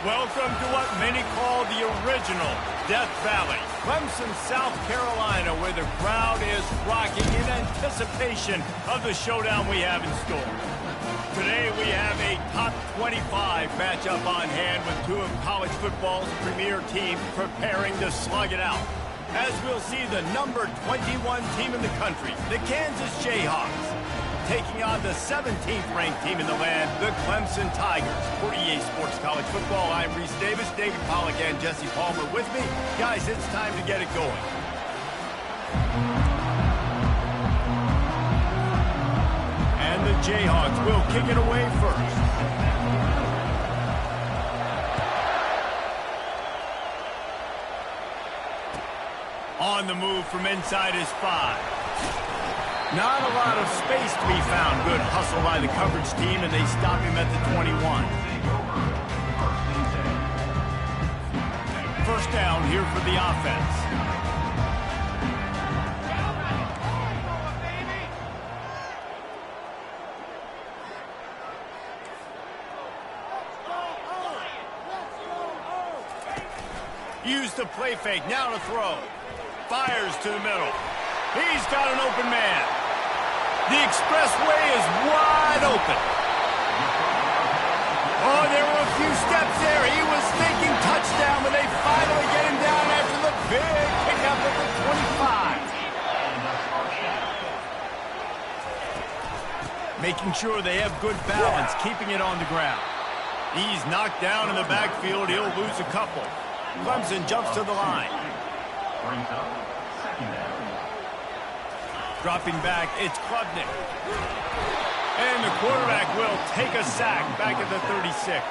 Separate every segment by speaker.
Speaker 1: Welcome to what many call the original Death Valley, Clemson, South Carolina, where the crowd is rocking in anticipation of the showdown we have in store. Today we have a top 25 matchup on hand with two of college football's premier teams preparing to slug it out. As we'll see the number 21 team in the country, the Kansas Jayhawks, taking on the 17th ranked team in the land, the Clemson Tigers. For EA Sports College Football, I'm Reese Davis, David Pollack, and Jesse Palmer with me. Guys, it's time to get it going. And the Jayhawks will kick it away first. On the move from inside his 5. Not a lot of space to be found. Good hustle by the coverage team, and they stop him at the 21. First down here for the offense. Use the play fake, now to throw. Fires to the middle. He's got an open man. The expressway is wide open. Oh, there were a few steps there. He was thinking touchdown, but they finally get him down after the big pickup at the 25. Making sure they have good balance, keeping it on the ground. He's knocked down in the backfield. He'll lose a couple. Clemson jumps to the line. Dropping back, it's Klubnik. And the quarterback will take a sack back at the 36.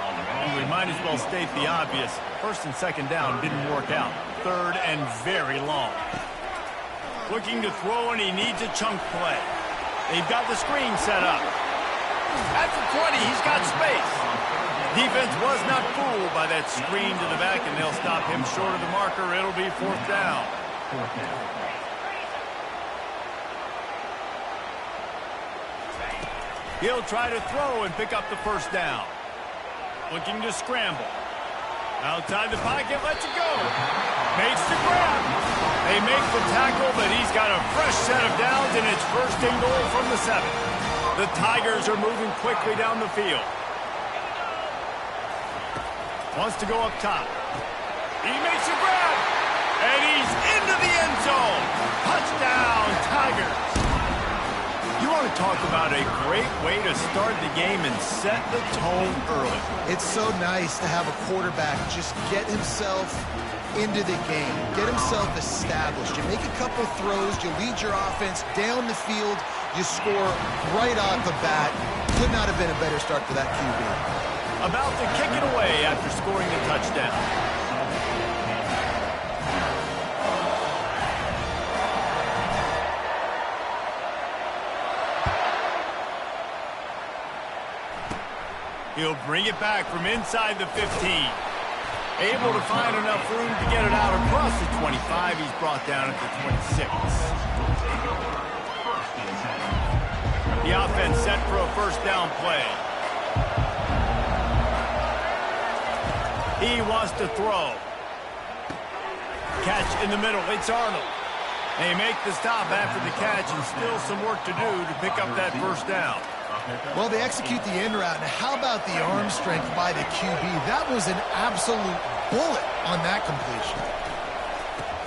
Speaker 1: And we might as well state the obvious. First and second down didn't work out. Third and very long. Looking to throw, and he needs a chunk play. They've got the screen set up. At the 20, he's got space. Defense was not fooled by that screen to the back, and they'll stop him short of the marker. It'll be fourth down. He'll try to throw and pick up the first down. Looking to scramble. Outside the pocket, lets it go. Makes the grab. They make the tackle, but he's got a fresh set of downs, and it's first and goal from the 7. The Tigers are moving quickly down the field. Wants to go up top. He makes a grab, and he's into the end zone. Touchdown, Tigers. You want to talk about a great way to start the game and set the tone early.
Speaker 2: It's so nice to have a quarterback just get himself into the game, get himself established. You make a couple throws, you lead your offense down the field, you score right off the bat. Could not have been a better start for that QB.
Speaker 1: About to kick it away after scoring the touchdown. He'll bring it back from inside the 15. Able to find enough room to get it out across the 25. He's brought down at the 26. The offense set for a first down play. He wants to throw. Catch in the middle. It's Arnold. They make the stop after the catch, and still some work to do to pick up that first down.
Speaker 2: Well, they execute the in route. Now, how about the arm strength by the QB? That was an absolute bullet on that completion.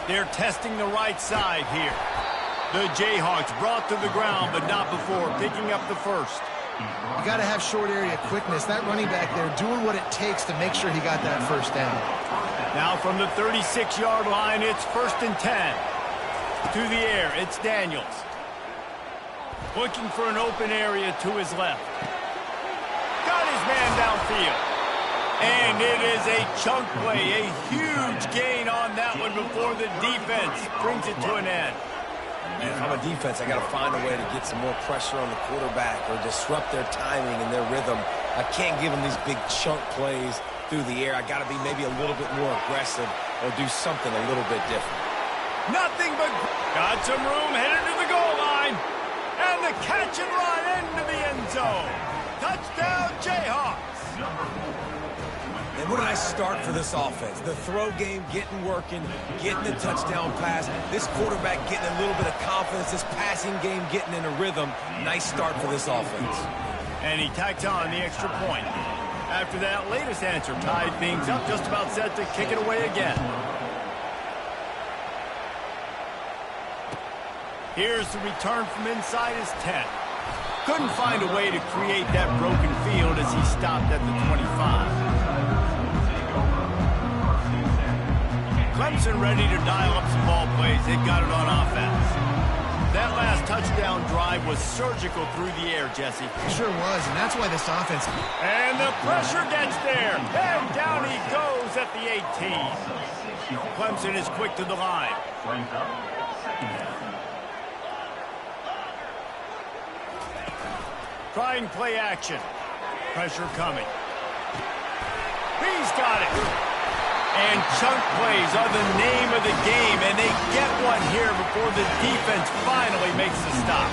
Speaker 1: They're testing the right side here. The Jayhawks brought to the ground, but not before picking up the first.
Speaker 2: You got to have short area quickness. That running back there doing what it takes to make sure he got that first down.
Speaker 1: Now from the 36-yard line, it's first and 10. To the air, it's Daniels. Looking for an open area to his left. Got his man downfield. And it is a chunk play, a huge gain on that one before the defense brings it to an end.
Speaker 3: If I'm a defense, I got to find a way to get some more pressure on the quarterback or disrupt their timing and their rhythm. I can't give them these big chunk plays through the air. I got to be maybe a little bit more aggressive or do something a little bit different.
Speaker 1: Nothing but got some room headed to the goal line. And the catch and run into the end zone. Touchdown, Jayhawks.
Speaker 3: And what a nice start for this offense. The throw game getting working, getting the touchdown pass. This quarterback getting a little bit of confidence. This passing game getting in a rhythm. Nice start for this offense.
Speaker 1: And he tacks on the extra point. After that latest answer tied things up, just about set to kick it away again. Here's the return from inside his 10. Couldn't find a way to create that broken field as he stopped at the 25. Clemson ready to dial up some ball plays. They got it on offense. That last touchdown drive was surgical through the air, Jesse.
Speaker 2: It sure was, and that's why this offense...
Speaker 1: And the pressure gets there. And down he goes at the 18. Clemson is quick to the line. Trying play action. Pressure coming. He's got it. And chunk plays are the name of the game, and they get one here before the defense finally makes the stop.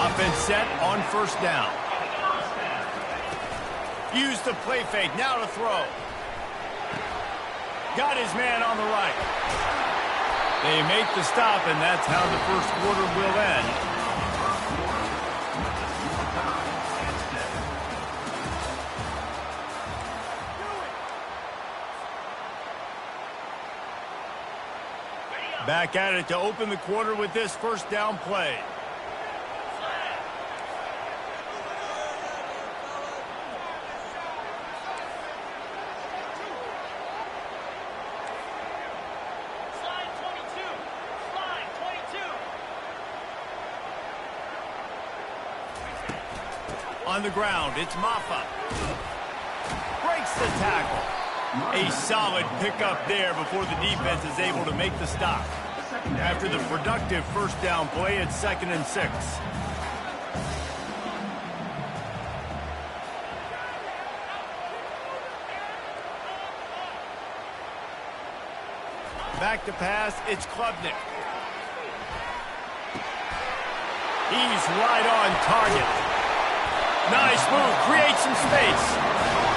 Speaker 1: Offense set on first down. Use the play fake, now to throw. Got his man on the right. They make the stop, and that's how the first quarter will end. Back at it to open the quarter with this first down play. On the ground, it's Maffa. Breaks the tackle. A solid pickup there before the defense is able to make the stop. After the productive first down play, it's 2nd and 6. Back to pass, it's Klubnik. He's right on target. Nice move, creates some space.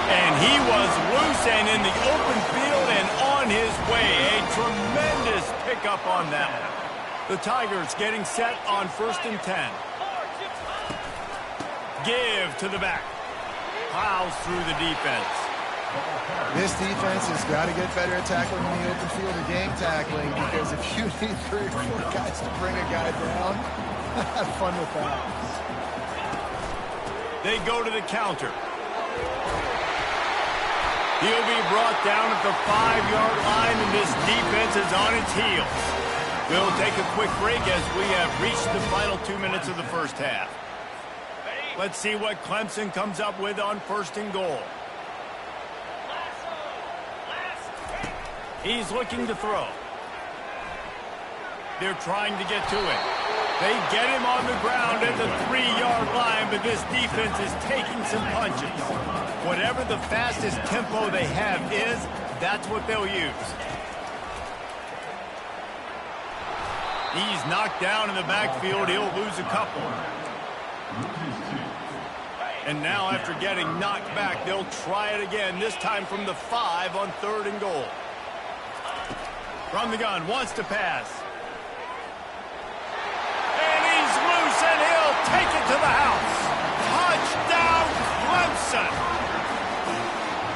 Speaker 1: And he was loose and in the open field and on his way. A tremendous pickup on that one. The Tigers getting set on 1st and 10. Give to the back. Plows through the defense.
Speaker 2: This defense has got to get better at tackling in the open field or game tackling, because if you need 3 or 4 guys to bring a guy down, have fun with that.
Speaker 1: They go to the counter. He'll be brought down at the 5-yard line, and this defense is on its heels. We'll take a quick break as we have reached the final 2 minutes of the first half. Let's see what Clemson comes up with on 1st and goal. He's looking to throw. They're trying to get to it. They get him on the ground at the 3-yard line, but this defense is taking some punches. Whatever the fastest tempo they have is, that's what they'll use. He's knocked down in the backfield. He'll lose a couple. And now after getting knocked back, they'll try it again, this time from the 5 on 3rd and goal. From the gun, wants to pass. And he's loose, and he'll take it to the house. Touchdown, Clemson.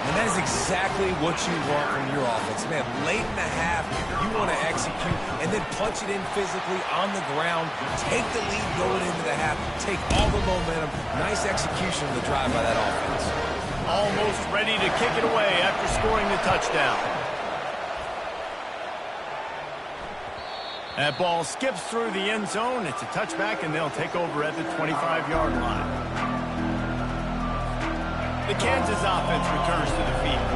Speaker 3: And that is exactly what you want from your offense. Man, late in the half, you want to execute and then punch it in physically on the ground. Take the lead going into the half. Take all the momentum. Nice execution of the drive by that offense.
Speaker 1: Almost ready to kick it away after scoring the touchdown. That ball skips through the end zone. It's a touchback, and they'll take over at the 25-yard line. The Kansas offense returns to the field.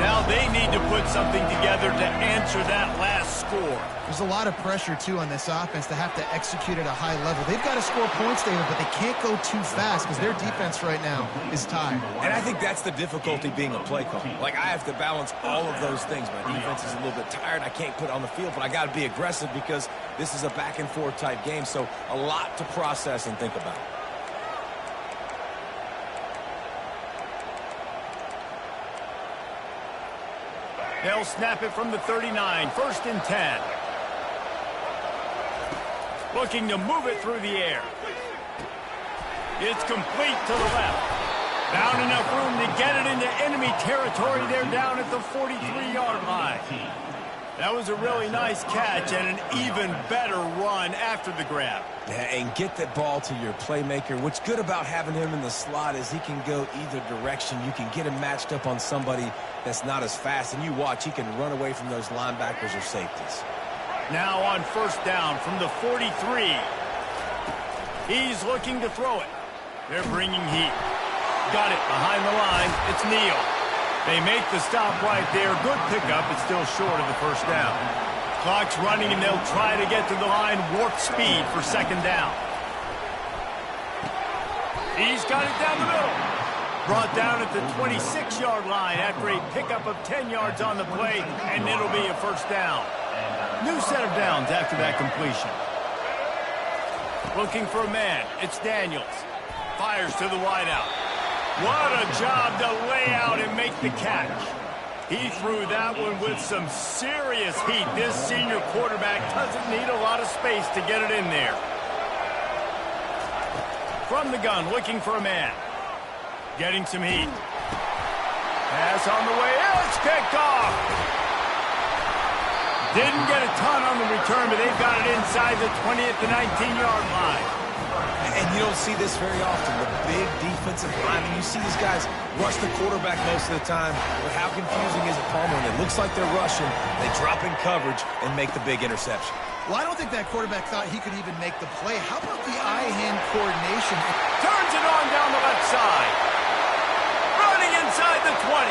Speaker 1: Now they need to put something together to answer that last score.
Speaker 2: There's a lot of pressure, too, on this offense to have to execute at a high level. They've got to score points, David, but they can't go too fast because their defense right now is tired.
Speaker 3: And I think that's the difficulty being a play call. Like, I have to balance all of those things. My defense is a little bit tired. I can't put it on the field, but I got to be aggressive because this is a back-and-forth type game, so a lot to process and think about.
Speaker 1: They'll snap it from the 39, 1st and 10. Looking to move it through the air. It's complete to the left. Found enough room to get it into enemy territory. They're down at the 43-yard line. That was a really nice catch and an even better run after the grab.
Speaker 3: Yeah, and get that ball to your playmaker. What's good about having him in the slot is he can go either direction. You can get him matched up on somebody that's not as fast, and you watch, he can run away from those linebackers or safeties.
Speaker 1: Now on 1st down from the 43. He's looking to throw it. They're bringing heat. Got it behind the line. It's Neal. They make the stop right there. Good pickup. It's still short of the 1st down. Clock's running, and they'll try to get to the line. Warp speed for 2nd down. He's got it down the middle. Brought down at the 26-yard line after a pickup of 10 yards on the play, and it'll be a 1st down. New set of downs after that completion. Looking for a man. It's Daniels. Fires to the wideout. What a job to lay out and make the catch. He threw that one with some serious heat. This senior quarterback doesn't need a lot of space to get it in there. From the gun, looking for a man. Getting some heat. Pass on the way. It's picked off. Didn't get a ton on the return, but they've got it inside the 20 at the 19-yard line.
Speaker 3: And you don't see this very often. The big defensive linemen, you see these guys rush the quarterback most of the time, but how confusing is it, Palmer? When it looks like they're rushing, they drop in coverage and make the big interception.
Speaker 2: Well, I don't think that quarterback thought he could even make the play. How about the eye-hand coordination?
Speaker 1: Turns it on down the left side. Running inside the 20.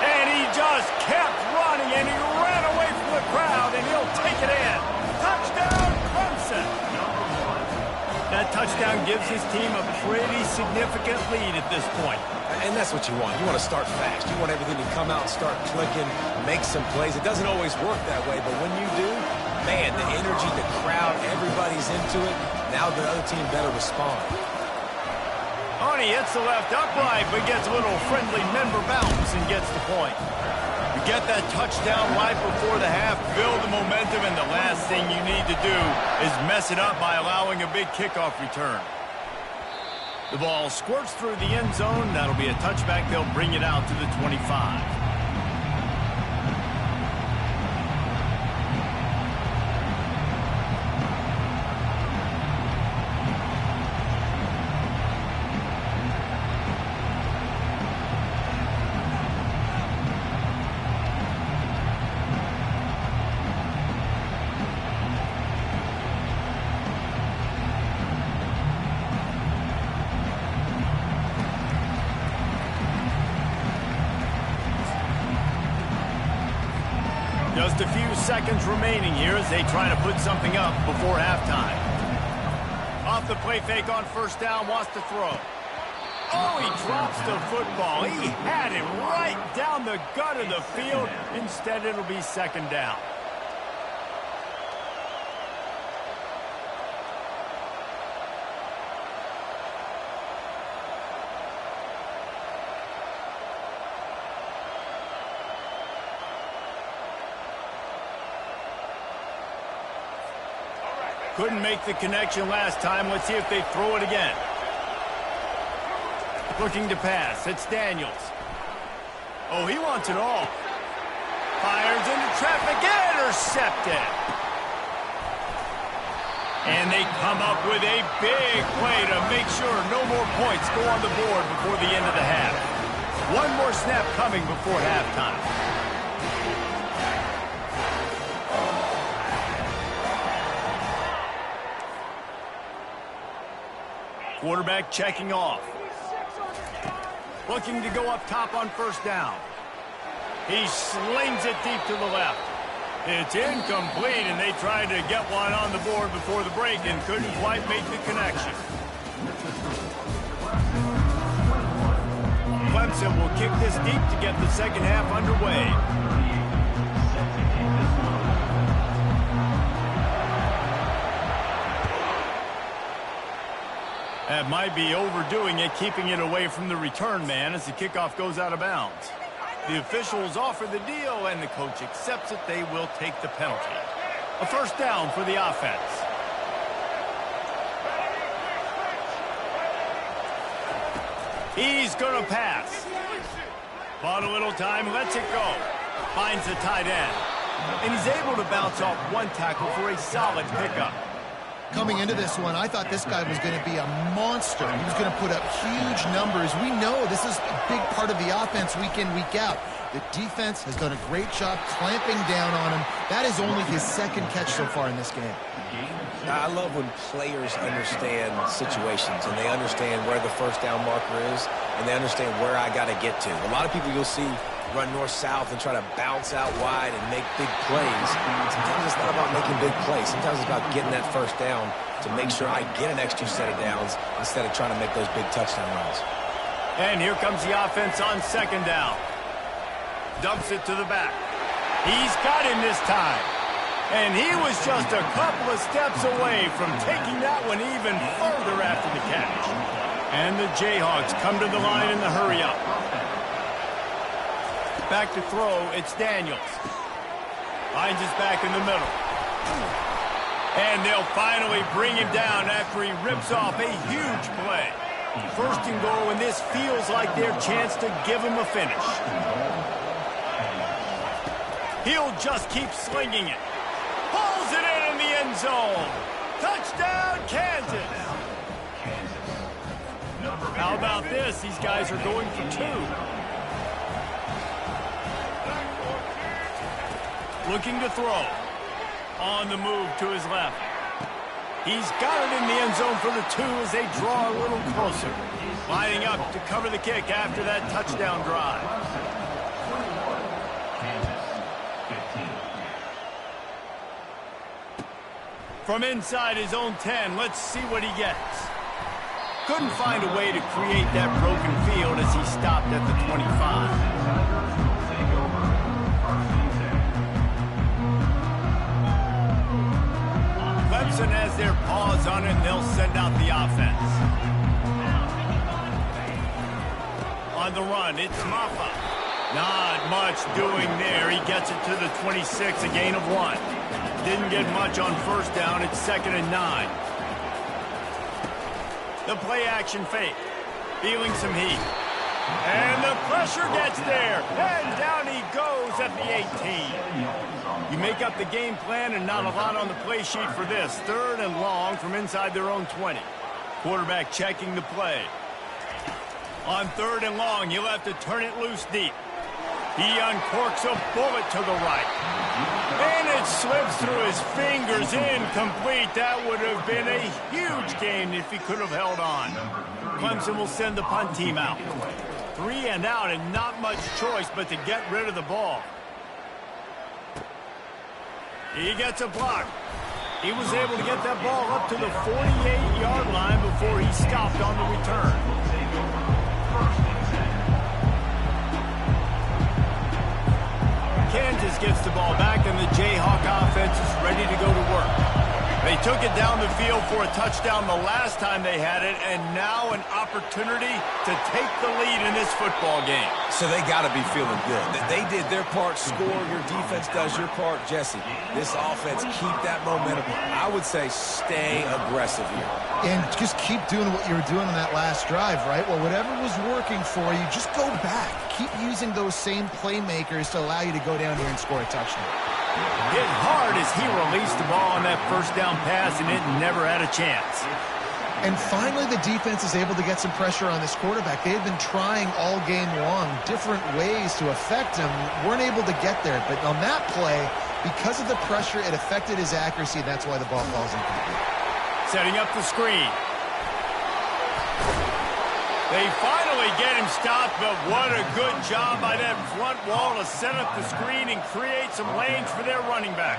Speaker 1: And he just kept running, and he ran away from the crowd, and he'll take it in. Touchdown, Clemson. That touchdown gives his team a pretty significant lead at this point.
Speaker 3: And that's what you want. You want to start fast. You want everything to come out and start clicking, make some plays. It doesn't always work that way, but when you do, man, the energy, the crowd, everybody's into it. Now the other team better respond.
Speaker 1: He hits the left upright, but gets a little friendly member bounce and gets the point. You get that touchdown right before the half, build the momentum, and the last thing you need to do is mess it up by allowing a big kickoff return. The ball squirts through the end zone. That'll be a touchback. They'll bring it out to the 25. Just a few seconds remaining here as they try to put something up before halftime. Off the play fake on 1st down, wants to throw. Oh, he drops the football. He had it right down the gut of the field. Instead, it'll be 2nd down. Couldn't make the connection last time. Let's see if they throw it again. Looking to pass. It's Daniels. Oh, he wants it all. Fires into traffic. Intercepted. And they come up with a big play to make sure no more points go on the board before the end of the half. One more snap coming before halftime. Quarterback checking off. Looking to go up top on 1st down. He slings it deep to the left. It's incomplete, and they tried to get one on the board before the break and couldn't quite make the connection. Clemson will kick this deep to get the 2nd half underway. That might be overdoing it, keeping it away from the return man as the kickoff goes out of bounds. The officials offer the deal, and the coach accepts it. They will take the penalty. A first down for the offense. He's going to pass. Bought a little time, lets it go. Finds the tight end. And he's able to bounce off one tackle for a solid pickup.
Speaker 2: Coming into this one, I thought this guy was going to be a monster. He was going to put up huge numbers. We know this is a big part of the offense week in, week out. The defense has done a great job clamping down on him. That is only his second catch so far in this game.
Speaker 3: I love when players understand situations and they understand where the first down marker is and they understand where I got to get to. A lot of people you'll see run north-south and try to bounce out wide and make big plays. Sometimes it's not about making big plays. Sometimes it's about getting that first down to make sure I get an extra set of downs instead of trying to make those big touchdown runs.
Speaker 1: And here comes the offense on second down. Dumps it to the back. He's got him this time. And he was just a couple of steps away from taking that one even further after the catch. And the Jayhawks come to the line in the hurry-up. Back to throw, it's Daniels. Finds his back in the middle. And they'll finally bring him down after he rips off a huge play. First and goal, and this feels like their chance to give him a finish. He'll just keep slinging it. Pulls it in the end zone. Touchdown, Kansas. How about this? These guys are going for two. Looking to throw. On the move to his left. He's got it in the end zone for the two as they draw a little closer. Lining up to cover the kick after that touchdown drive. From inside his own 10, let's see what he gets. Couldn't find a way to create that broken field as he stopped at the 25. Clemson has their paws on it, and they'll send out the offense. On the run, it's Maffa. Not much doing there. He gets it to the 26, a gain of 1. Didn't get much on first down. It's 2nd and 9. The play action fake. Feeling some heat. And the pressure gets there. And down he goes at the 18. You make up the game plan and not a lot on the play sheet for this. 3rd and long from inside their own 20. Quarterback checking the play. On 3rd and long, you'll have to turn it loose deep. He uncorks a bullet to the right. And it slips through his fingers, incomplete. That would have been a huge gain if he could have held on. Clemson will send the punt team out. 3 and out and not much choice but to get rid of the ball. He gets a block. He was able to get that ball up to the 48-yard line before he stopped on the return. Kansas gets the ball back, and the Jayhawk offense is ready to go to work. They took it down the field for a touchdown the last time they had it, and now an opportunity to take the lead in this football game.
Speaker 3: So they got to be feeling good. They did their part, score. Your defense does your part, Jesse. This offense, keep that momentum. I would say stay aggressive here.
Speaker 2: And just keep doing what you were doing on that last drive, right? Well, whatever was working for you, just go back. Keep using those same playmakers to allow you to go down here and score a touchdown.
Speaker 1: Hit hard as he released the ball on that first down pass, and it never had a chance.
Speaker 2: And finally, the defense is able to get some pressure on this quarterback. They had been trying all game long different ways to affect him. Weren't able to get there. But on that play, because of the pressure, it affected his accuracy. That's why the ball falls incomplete.
Speaker 1: Setting up the screen. They finally get him stopped, but what a good job by that front wall to set up the screen and create some lanes for their running back.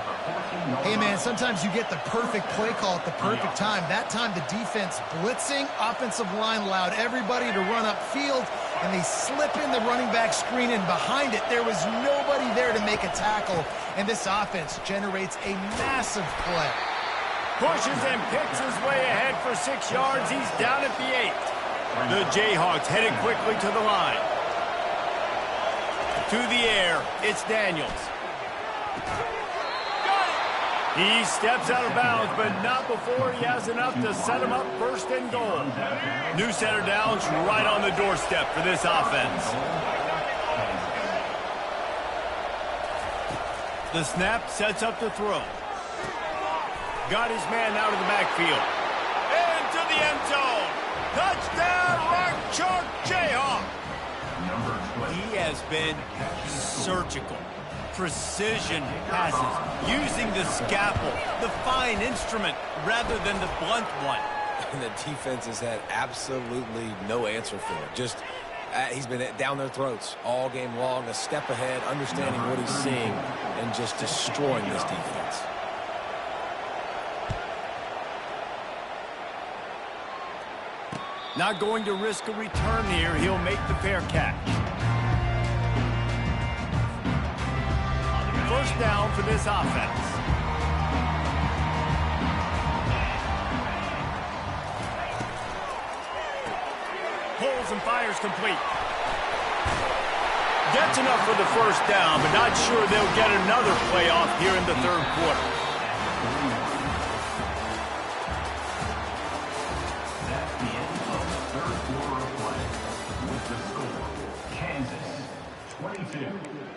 Speaker 2: Hey, man, sometimes you get the perfect play call at the perfect time. That time, the defense blitzing, offensive line allowed everybody to run upfield, and they slip in the running back screen, and behind it, there was nobody there to make a tackle, and this offense generates a massive play.
Speaker 1: Pushes and picks his way ahead for 6 yards. He's down at the 8. The Jayhawks headed quickly to the line. To the air, it's Daniels. He steps out of bounds, but not before he has enough to set him up first and goal. New center downs right on the doorstep for this offense. The snap sets up the throw. Got his man out of the backfield. Into the end zone. Touchdown, Rock Chalk Jayhawk. He has been surgical. Precision passes, using the scalpel, the fine instrument, rather than the blunt one.
Speaker 3: And the defense has had absolutely no answer for it. Just, he's been down their throats all game long, a step ahead, understanding what he's seeing, and just destroying this defense.
Speaker 1: Not going to risk a return here. He'll make the fair catch. First down for this offense. Pulls and fires complete. Gets enough for the first down, but not sure they'll get another playoff here in the third quarter.
Speaker 4: That's the end of the third quarter of play. With the score, Kansas 22,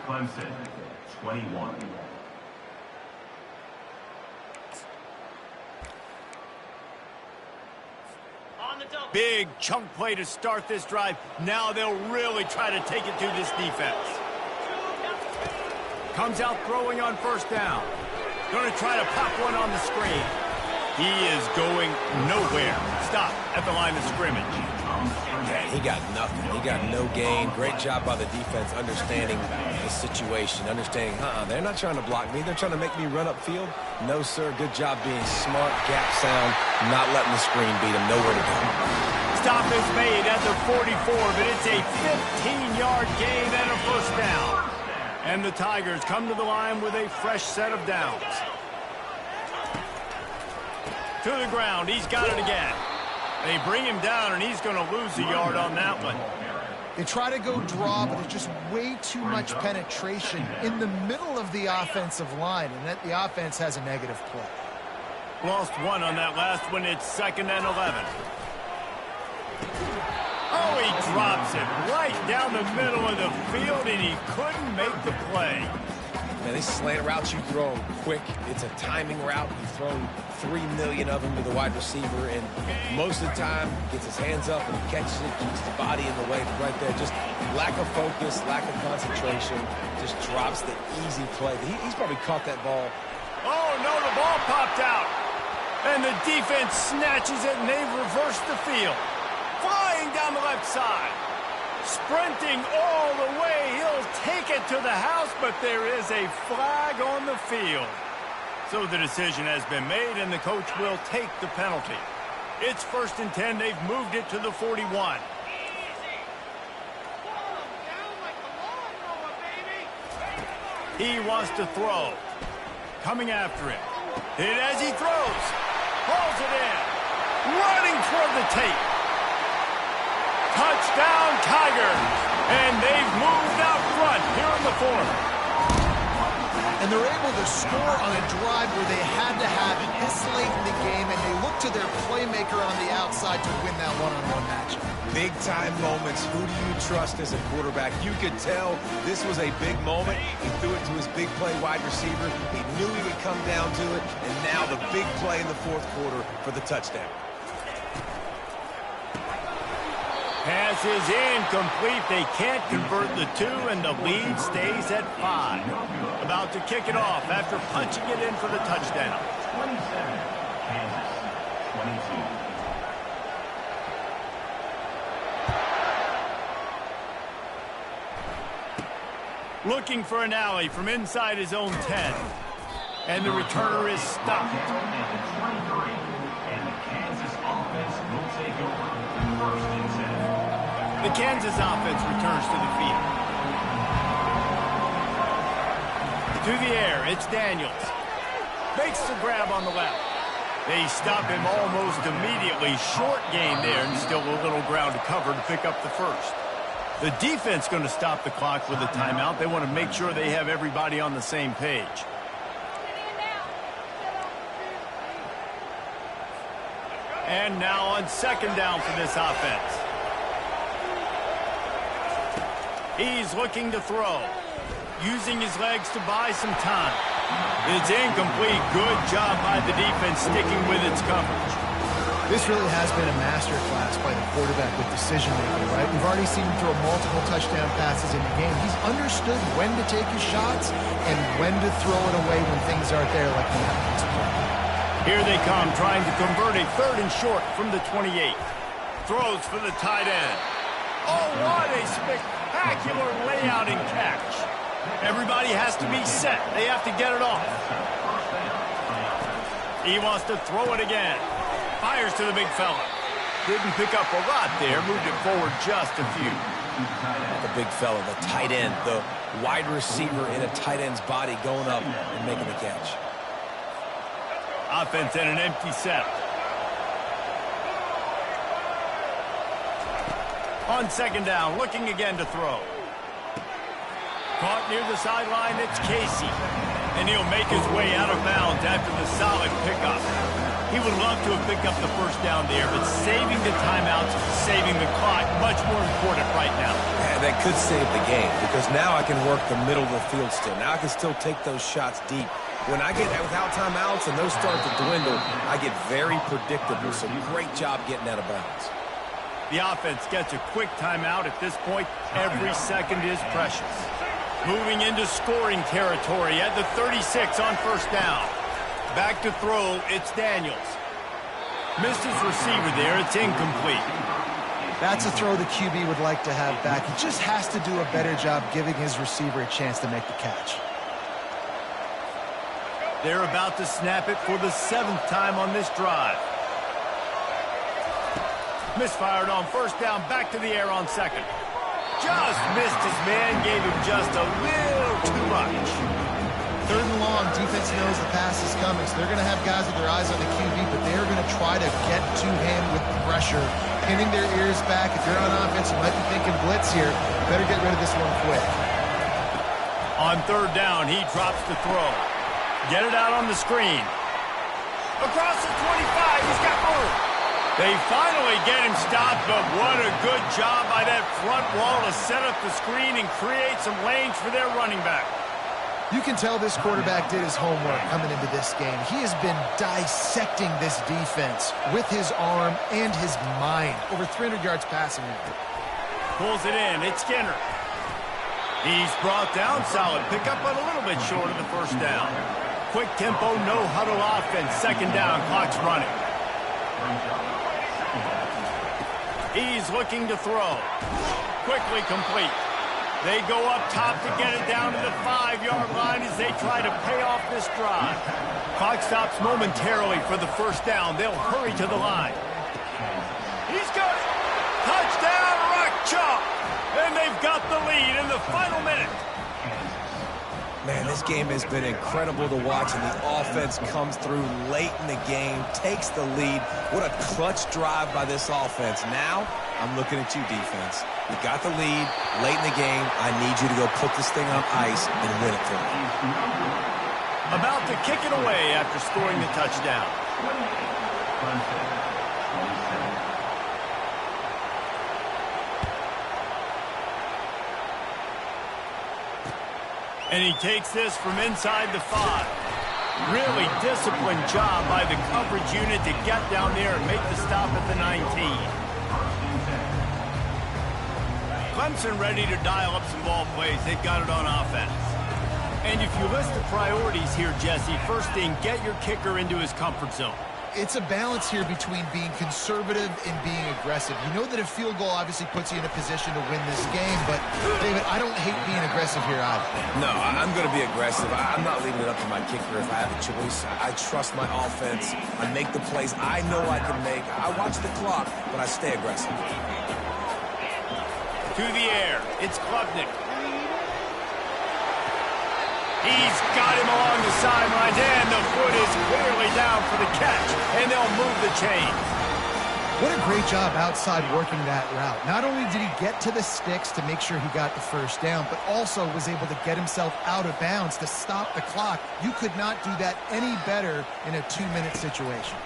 Speaker 4: Clemson 21.
Speaker 1: Big chunk play to start this drive. Now they'll really try to take it to this defense. Comes out throwing on first down. Going to try to pop one on the screen. He is going nowhere. Stop at the line of scrimmage.
Speaker 3: Yeah, he got nothing. He got no gain. Great job by the defense understanding the situation, understanding, they're not trying to block me. They're trying to make me run upfield. No, sir. Good job being smart, gap sound, not letting the screen beat him. Nowhere to go.
Speaker 1: Stop is made at the 44, but it's a 15-yard gain and a first down. And the Tigers come to the line with a fresh set of downs. To the ground. He's got it again. They bring him down, and he's going to lose a yard on that one.
Speaker 2: They try to go draw, but there's just way too much penetration in the middle of the offensive line, and that the offense has a negative play.
Speaker 1: Lost one on that last one. It's 2nd and 11. Oh, he drops it right down the middle of the field, and he couldn't make the play.
Speaker 3: Man, these slant routes you throw quick. It's a timing route. You've thrown 3 million of them to the wide receiver, and most of the time gets his hands up and he catches it, keeps the body in the way. Right there, just lack of focus, lack of concentration, just drops the easy play. He's probably caught that ball.
Speaker 1: Oh, no, the ball popped out. And the defense snatches it, and they've reversed the field. Flying down the left side. Sprinting all the way. He'll take it to the house, but there is a flag on the field. So the decision has been made, and the coach will take the penalty. It's 1st and 10. They've moved it to the 41. He wants to throw. Coming after him. Hit as he throws. Pulls it in. Running toward the tape. Touchdown, Tigers. And they've moved out front here in the 4th.
Speaker 2: And they're able to score on a drive where they had to have it this late in the game, and they look to their playmaker on the outside to win that one-on-one matchup.
Speaker 3: Big-time moments. Who do you trust as a quarterback? You could tell this was a big moment. He threw it to his big play wide receiver. He knew he would come down to it, and now the big play in the 4th quarter for the touchdown.
Speaker 1: Pass is incomplete. They can't convert the 2, and the lead stays at 5. About to kick it off after punching it in for the touchdown.
Speaker 4: 27, Kansas 22.
Speaker 1: Looking for an alley from inside his own 10. And the returner is stopped.
Speaker 4: And the Kansas offense will take over 1st and 10.
Speaker 1: The Kansas offense returns to the field. To the air, it's Daniels. Makes the grab on the left. They stop him almost immediately. Short gain there, and still a little ground to cover to pick up the first. The defense going to stop the clock with a timeout. They want to make sure they have everybody on the same page. And now on second down for this offense. He's looking to throw, using his legs to buy some time. It's incomplete. Good job by the defense sticking with its coverage.
Speaker 2: This really has been a masterclass by the quarterback with decision-making, right? We've already seen him throw multiple touchdown passes in the game. He's understood when to take his shots and when to throw it away when things aren't there, like in that last play.
Speaker 1: Here they come, trying to convert a 3rd and short from the 28. Throws for the tight end. Oh, what a spectacular layout and catch. Everybody has to be set. They have to get it off. He wants to throw it again. Fires to the big fella. Didn't pick up a lot there. Moved it forward just a few.
Speaker 3: The big fella, the tight end, the wide receiver in a tight end's body going up and making the catch.
Speaker 1: Offense in an empty set. On second down, looking again to throw. Caught near the sideline, it's Casey. And he'll make his way out of bounds after the solid pickup. He would love to have picked up the first down there, but saving the timeouts, saving the clock, much more important right now.
Speaker 3: Yeah, that could save the game, because now I can work the middle of the field still. Now I can still take those shots deep. When I get without timeouts and those start to dwindle, I get very predictable, so great job getting out of bounds.
Speaker 1: The offense gets a quick timeout at this point. Every second is precious. Moving into scoring territory at the 36 on first down. Back to throw, it's Daniels. Missed his receiver there, it's incomplete.
Speaker 2: That's a throw the QB would like to have back. He just has to do a better job giving his receiver a chance to make the catch.
Speaker 1: They're about to snap it for the 7th time on this drive. Misfired on first down, back to the air on second. Just missed his man, gave him just a little too much.
Speaker 2: 3rd and long, defense knows the pass is coming, so they're going to have guys with their eyes on the QB, but they're going to try to get to him with pressure, pinning their ears back. If you're on offense, you might be thinking blitz here. Better get rid of this one quick.
Speaker 1: On 3rd down, he drops the throw. Get it out on the screen. Across the 25, he's got room. They finally get him stopped, but what a good job by that front wall to set up the screen and create some lanes for their running back.
Speaker 2: You can tell this quarterback did his homework coming into this game. He has been dissecting this defense with his arm and his mind. Over 300 yards passing.
Speaker 1: Pulls it in. It's Skinner. He's brought down. Solid pickup, but a little bit short of the first down. Quick tempo, no huddle offense. Second down, clock's running. He's looking to throw. Quickly complete. They go up top to get it down to the 5-yard line as they try to pay off this drive. Clock stops momentarily for the first down. They'll hurry to the line. He's got it. Touchdown, Rock Chalk. And they've got the lead in the final minute.
Speaker 3: Man, this game has been incredible to watch, and the offense comes through late in the game, takes the lead. What a clutch drive by this offense. Now, I'm looking at you, defense. You got the lead late in the game. I need you to go put this thing on ice and win it for me.
Speaker 1: About to kick it away after scoring the touchdown. And he takes this from inside the 5. Really disciplined job by the coverage unit to get down there and make the stop at the 19. Clemson ready to dial up some ball plays. They've got it on offense. And if you list the priorities here, Jesse, first thing, get your kicker into his comfort zone.
Speaker 2: It's a balance here between being conservative and being aggressive. You know that a field goal obviously puts you in a position to win this game, but, David, I don't hate being aggressive here either.
Speaker 3: No, I'm going to be aggressive. I'm not leaving it up to my kicker if I have a choice. I trust my offense. I make the plays I know I can make. I watch the clock, but I stay aggressive.
Speaker 1: To the air, it's Klubnik. He's got him along the sidelines, and the foot is clearly down for the catch, and they'll move the chains.
Speaker 2: What a great job outside working that route. Not only did he get to the sticks to make sure he got the first down, but also was able to get himself out of bounds to stop the clock. You could not do that any better in a 2-minute situation.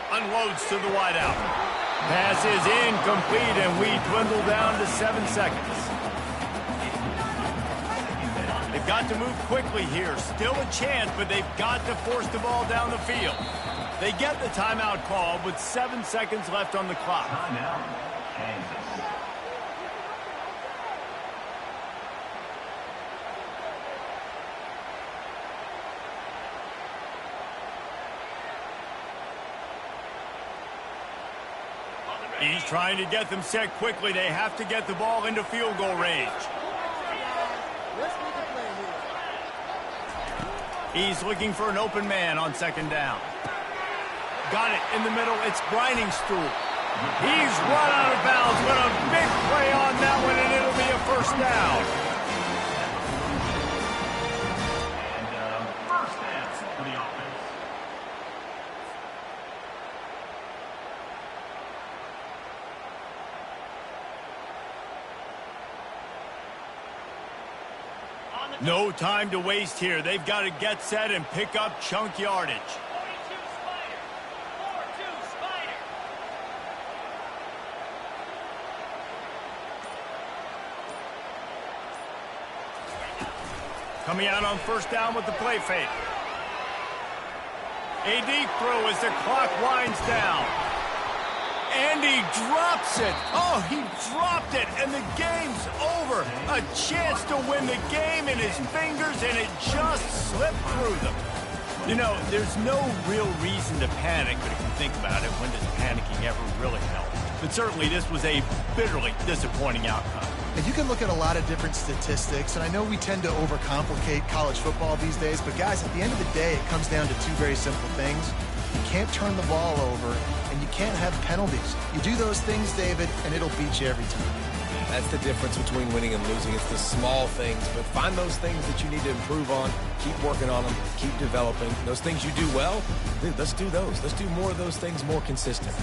Speaker 1: Unloads to the wideout. Pass is incomplete, and we dwindle down to 7 seconds. They've got to move quickly here. Still a chance, but they've got to force the ball down the field. They get the timeout call with 7 seconds left on the clock.
Speaker 4: Timeout, Kansas.
Speaker 1: He's trying to get them set quickly. They have to get the ball into field goal range. He's looking for an open man on 2nd down. Got it in the middle. It's Grinding Stool. He's run out of bounds, but a big play on that one, and it'll be a first down.
Speaker 4: And first down for the offense.
Speaker 1: No time to waste here. They've got to get set and pick up chunk yardage. Coming out on 1st down with the play fake. A deep throw as the clock winds down. And he drops it. Oh, he dropped it, and the game's over. A chance to win the game in his fingers, and it just slipped through them. You know, there's no real reason to panic, but if you think about it, when does panicking ever really help? But certainly this was a bitterly disappointing outcome.
Speaker 2: And you can look at a lot of different statistics, and I know we tend to overcomplicate college football these days, but guys, at the end of the day, it comes down to 2 very simple things. You can't turn the ball over, and you can't have penalties. You do those things, David, and it'll beat you every time.
Speaker 3: That's the difference between winning and losing. It's the small things, but find those things that you need to improve on. Keep working on them. Keep developing. Those things you do well, dude, let's do those. Let's do more of those things more consistent.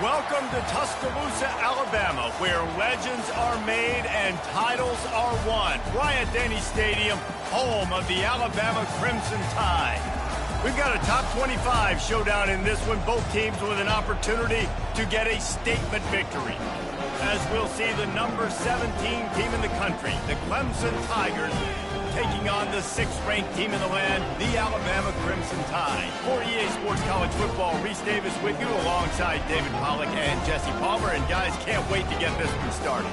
Speaker 1: Welcome to Tuscaloosa, Alabama, where legends are made and titles are won. Bryant-Denny Stadium, home of the Alabama Crimson Tide. We've got a top 25 showdown in this one, both teams with an opportunity to get a statement victory. As we'll see the number 17 team in the country, the Clemson Tigers, taking on the 6th-ranked team in the land, the Alabama Crimson Tide. For EA Sports College Football, Reese Davis with you alongside David Pollack and Jesse Palmer. And guys, can't wait to get this one started.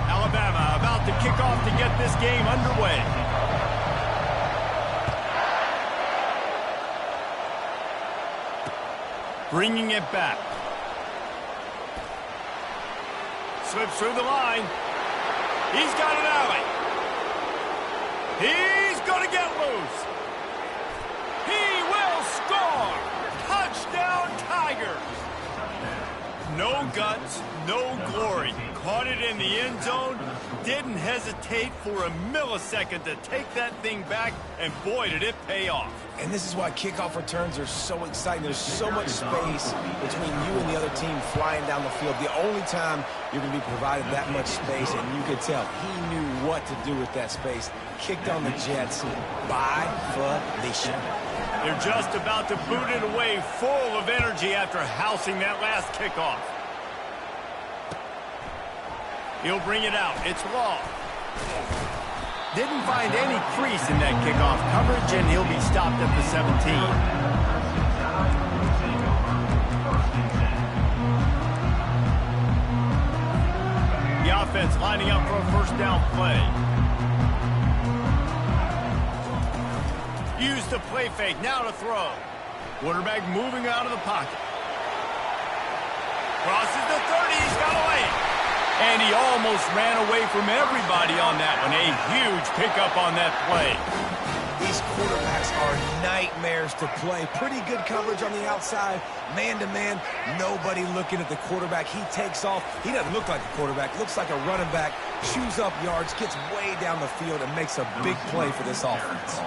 Speaker 1: Alabama about to kick off to get this game underway. Bringing it back. Slips through the line. He's got an alley. He's going to get loose. He will score. Touchdown, Tigers. No guts, no glory. Caught it in the end zone. Didn't hesitate for a millisecond to take that thing back, and boy, did it pay off.
Speaker 3: And this is why kickoff returns are so exciting. There's so much space between you and the other team flying down the field. The only time you're going to be provided that much space, and you could tell he knew what to do with that space. Kicked on the Jets by Felicia.
Speaker 1: They're just about to boot it away, full of energy after housing that last kickoff. He'll bring it out. It's Law. Didn't find any crease in that kickoff coverage, and he'll be stopped at the 17. The offense lining up for a first down play. Use the play fake, now to throw. Quarterback moving out of the pocket. Crosses the 30, he's got away. And he almost ran away from everybody on that one. A huge pickup on that play.
Speaker 3: These quarterbacks are nightmares to play. Pretty good coverage on the outside. Man-to-man, nobody looking at the quarterback. He takes off. He doesn't look like a quarterback. Looks like a running back. Chews up yards, gets way down the field, and makes a big play for this offense.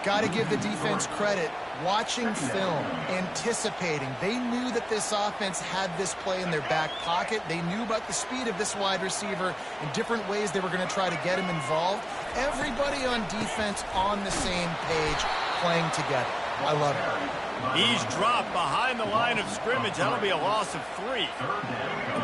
Speaker 2: Got to give the defense credit. Watching film, anticipating. They knew that this offense had this play in their back pocket. They knew about the speed of this wide receiver and different ways they were going to try to get him involved. Everybody on defense on the same page, playing together. I love it.
Speaker 1: He's dropped behind the line of scrimmage. That'll be a loss of 3.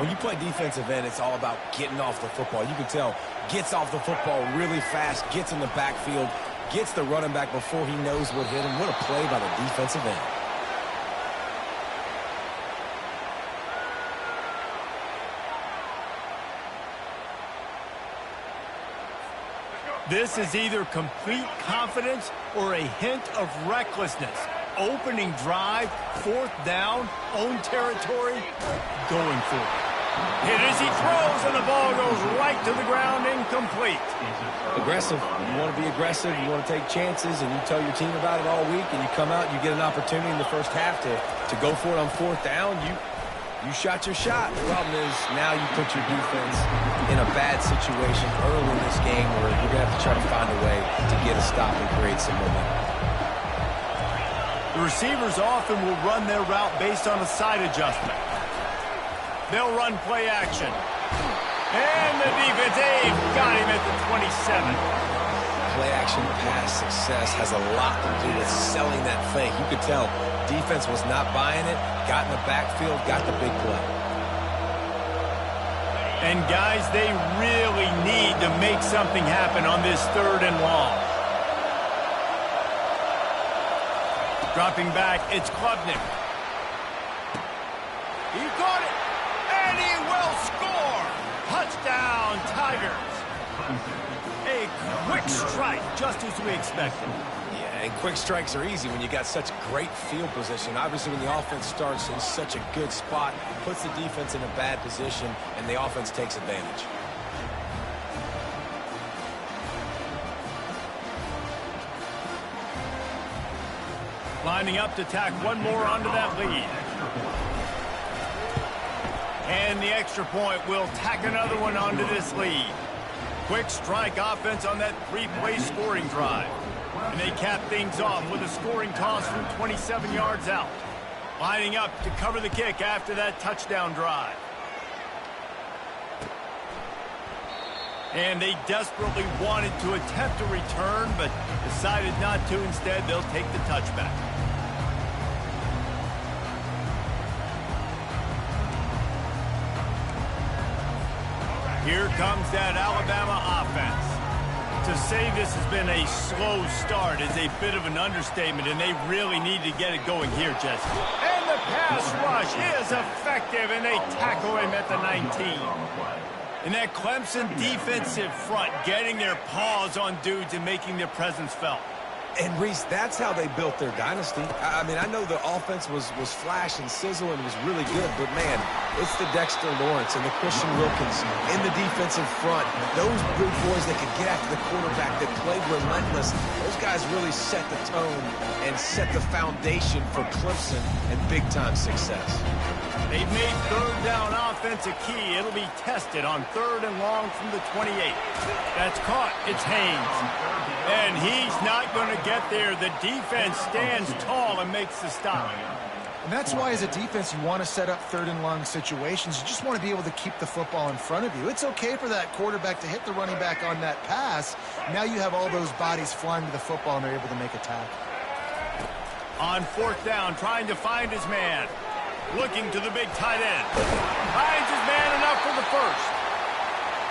Speaker 3: When you play defensive end, it's all about getting off the football. You can tell, gets off the football really fast, gets in the backfield, gets the running back before he knows what hit him. What a play by the defensive end.
Speaker 1: This is either complete confidence or a hint of recklessness. Opening drive, 4th down, own territory, going for it. Hit as he throws, and the ball goes right to the ground, incomplete.
Speaker 3: Aggressive. You want to be aggressive. You want to take chances, and you tell your team about it all week, and you come out and you get an opportunity in the first half to go for it on 4th down. You shot your shot. The problem is now you put your defense in a bad situation early in this game where you're going to have to try to find a way to get a stop and create some momentum.
Speaker 1: The receivers often will run their route based on a side adjustment. They'll run play action. And the defense, they've got him at the 27.
Speaker 3: Play action pass success has a lot to do with selling that fake. You could tell defense was not buying it, got in the backfield, got the big play.
Speaker 1: And guys, they really need to make something happen on this 3rd and long. Dropping back, it's Klubnik. He caught it, and he will score. Touchdown, Tigers. A quick strike, just as we expected.
Speaker 3: Yeah, and quick strikes are easy when you got such great field position. Obviously, when the offense starts in such a good spot, puts the defense in a bad position, and the offense takes advantage.
Speaker 1: Lining up to tack one more onto that lead. And the extra point will tack another one onto this lead. Quick strike offense on that 3-play scoring drive. And they cap things off with a scoring toss from 27 yards out. Lining up to cover the kick after that touchdown drive. And they desperately wanted to attempt a return, but decided not to. Instead, they'll take the touchback. Here comes that Alabama offense. To say this has been a slow start is a bit of an understatement, and they really need to get it going here, Jesse. And the pass rush is effective, and they tackle him at the 19. And that Clemson defensive front getting their paws on dudes and making their presence felt.
Speaker 3: And, Reese, that's how they built their dynasty. I mean, I know the offense was flash and sizzle and was really good, but, man, it's the Dexter Lawrence and the Christian Wilkins in the defensive front. Those big boys that could get after the quarterback, that played relentless, those guys really set the tone and set the foundation for Clemson and big-time success.
Speaker 1: They've made 3rd down offense a key. It'll be tested on 3rd and long from the 28. That's caught. It's Haynes. And he's not going to get there. The defense stands tall and makes the stop.
Speaker 2: And that's why, as a defense, you want to set up third and long situations. You just want to be able to keep the football in front of you. It's okay for that quarterback to hit the running back on that pass. Now you have all those bodies flying to the football, and they're able to make a tackle.
Speaker 1: On fourth down, trying to find his man. Looking to the big tight end. Finds his man enough for the first.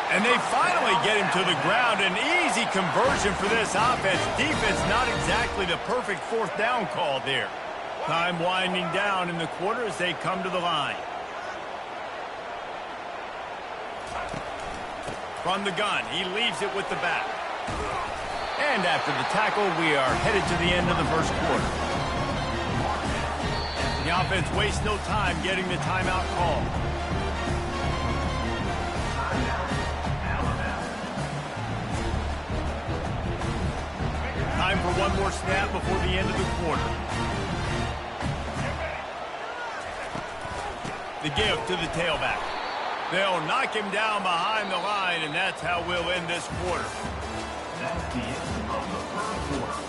Speaker 1: And they finally get him to the ground. An easy conversion for this offense. Defense, not exactly the perfect fourth down call there. Time winding down in the quarter as they come to the line. From the gun, he leaves it with the back. And after the tackle, we are headed to the end of the first quarter. The offense wastes no time getting the timeout call. Time for one more snap before the end of the quarter. The give to the tailback. They'll knock him down behind the line, and that's how we'll end this quarter.
Speaker 4: That's the end of the first quarter.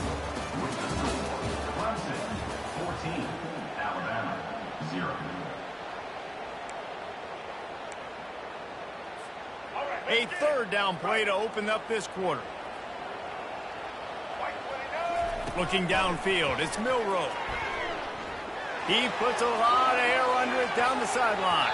Speaker 4: With the score, Clemson 14, Alabama 0.
Speaker 1: A third down play to open up this quarter. Looking downfield, it's Milroe. He puts a lot of air under it down the sideline.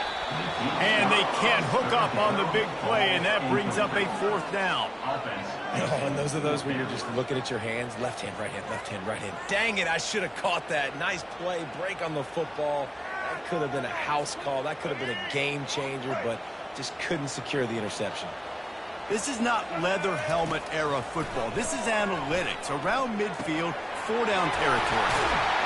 Speaker 1: And they can't hook up on the big play, and that brings up a fourth down.
Speaker 3: Oh, and those are those where you're just looking at your hands. Left hand, right hand, left hand, right hand. Dang it, I should have caught that. Nice play, break on the football. That could have been a house call. That could have been a game changer, but just couldn't secure the interception.
Speaker 1: This is not leather helmet era football. This is analytics. Around midfield, four-down territory.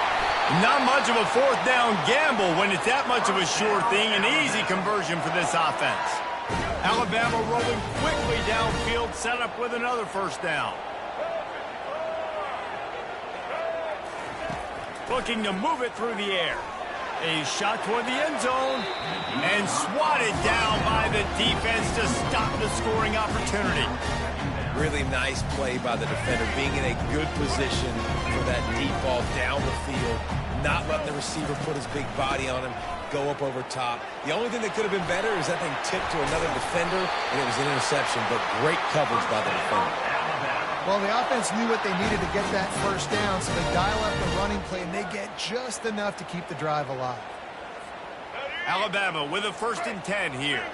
Speaker 1: Not much of a fourth down gamble when it's that much of a sure thing. An easy conversion for this offense. Alabama rolling quickly downfield, set up with another first down. Looking to move it through the air. A shot toward the end zone and swatted down by the defense to stop the scoring opportunity.
Speaker 3: Really nice play by the defender, being in a good position for that deep ball down the field, not letting the receiver put his big body on him, go up over top. The only thing that could have been better is that thing tipped to another defender, and it was an interception, but great coverage by the defender.
Speaker 2: Well, the offense knew what they needed to get that first down, so they dial up the running play, and they get just enough to keep the drive alive.
Speaker 1: Alabama with a 1st and 10 here.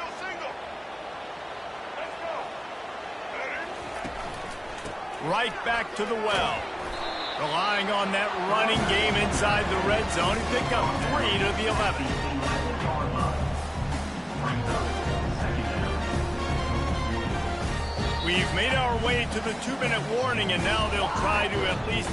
Speaker 1: Right back to the well. Relying on that running game inside the red zone. He picked up 3 to the 11. We've made our way to the 2-minute warning, and now they'll try to at least...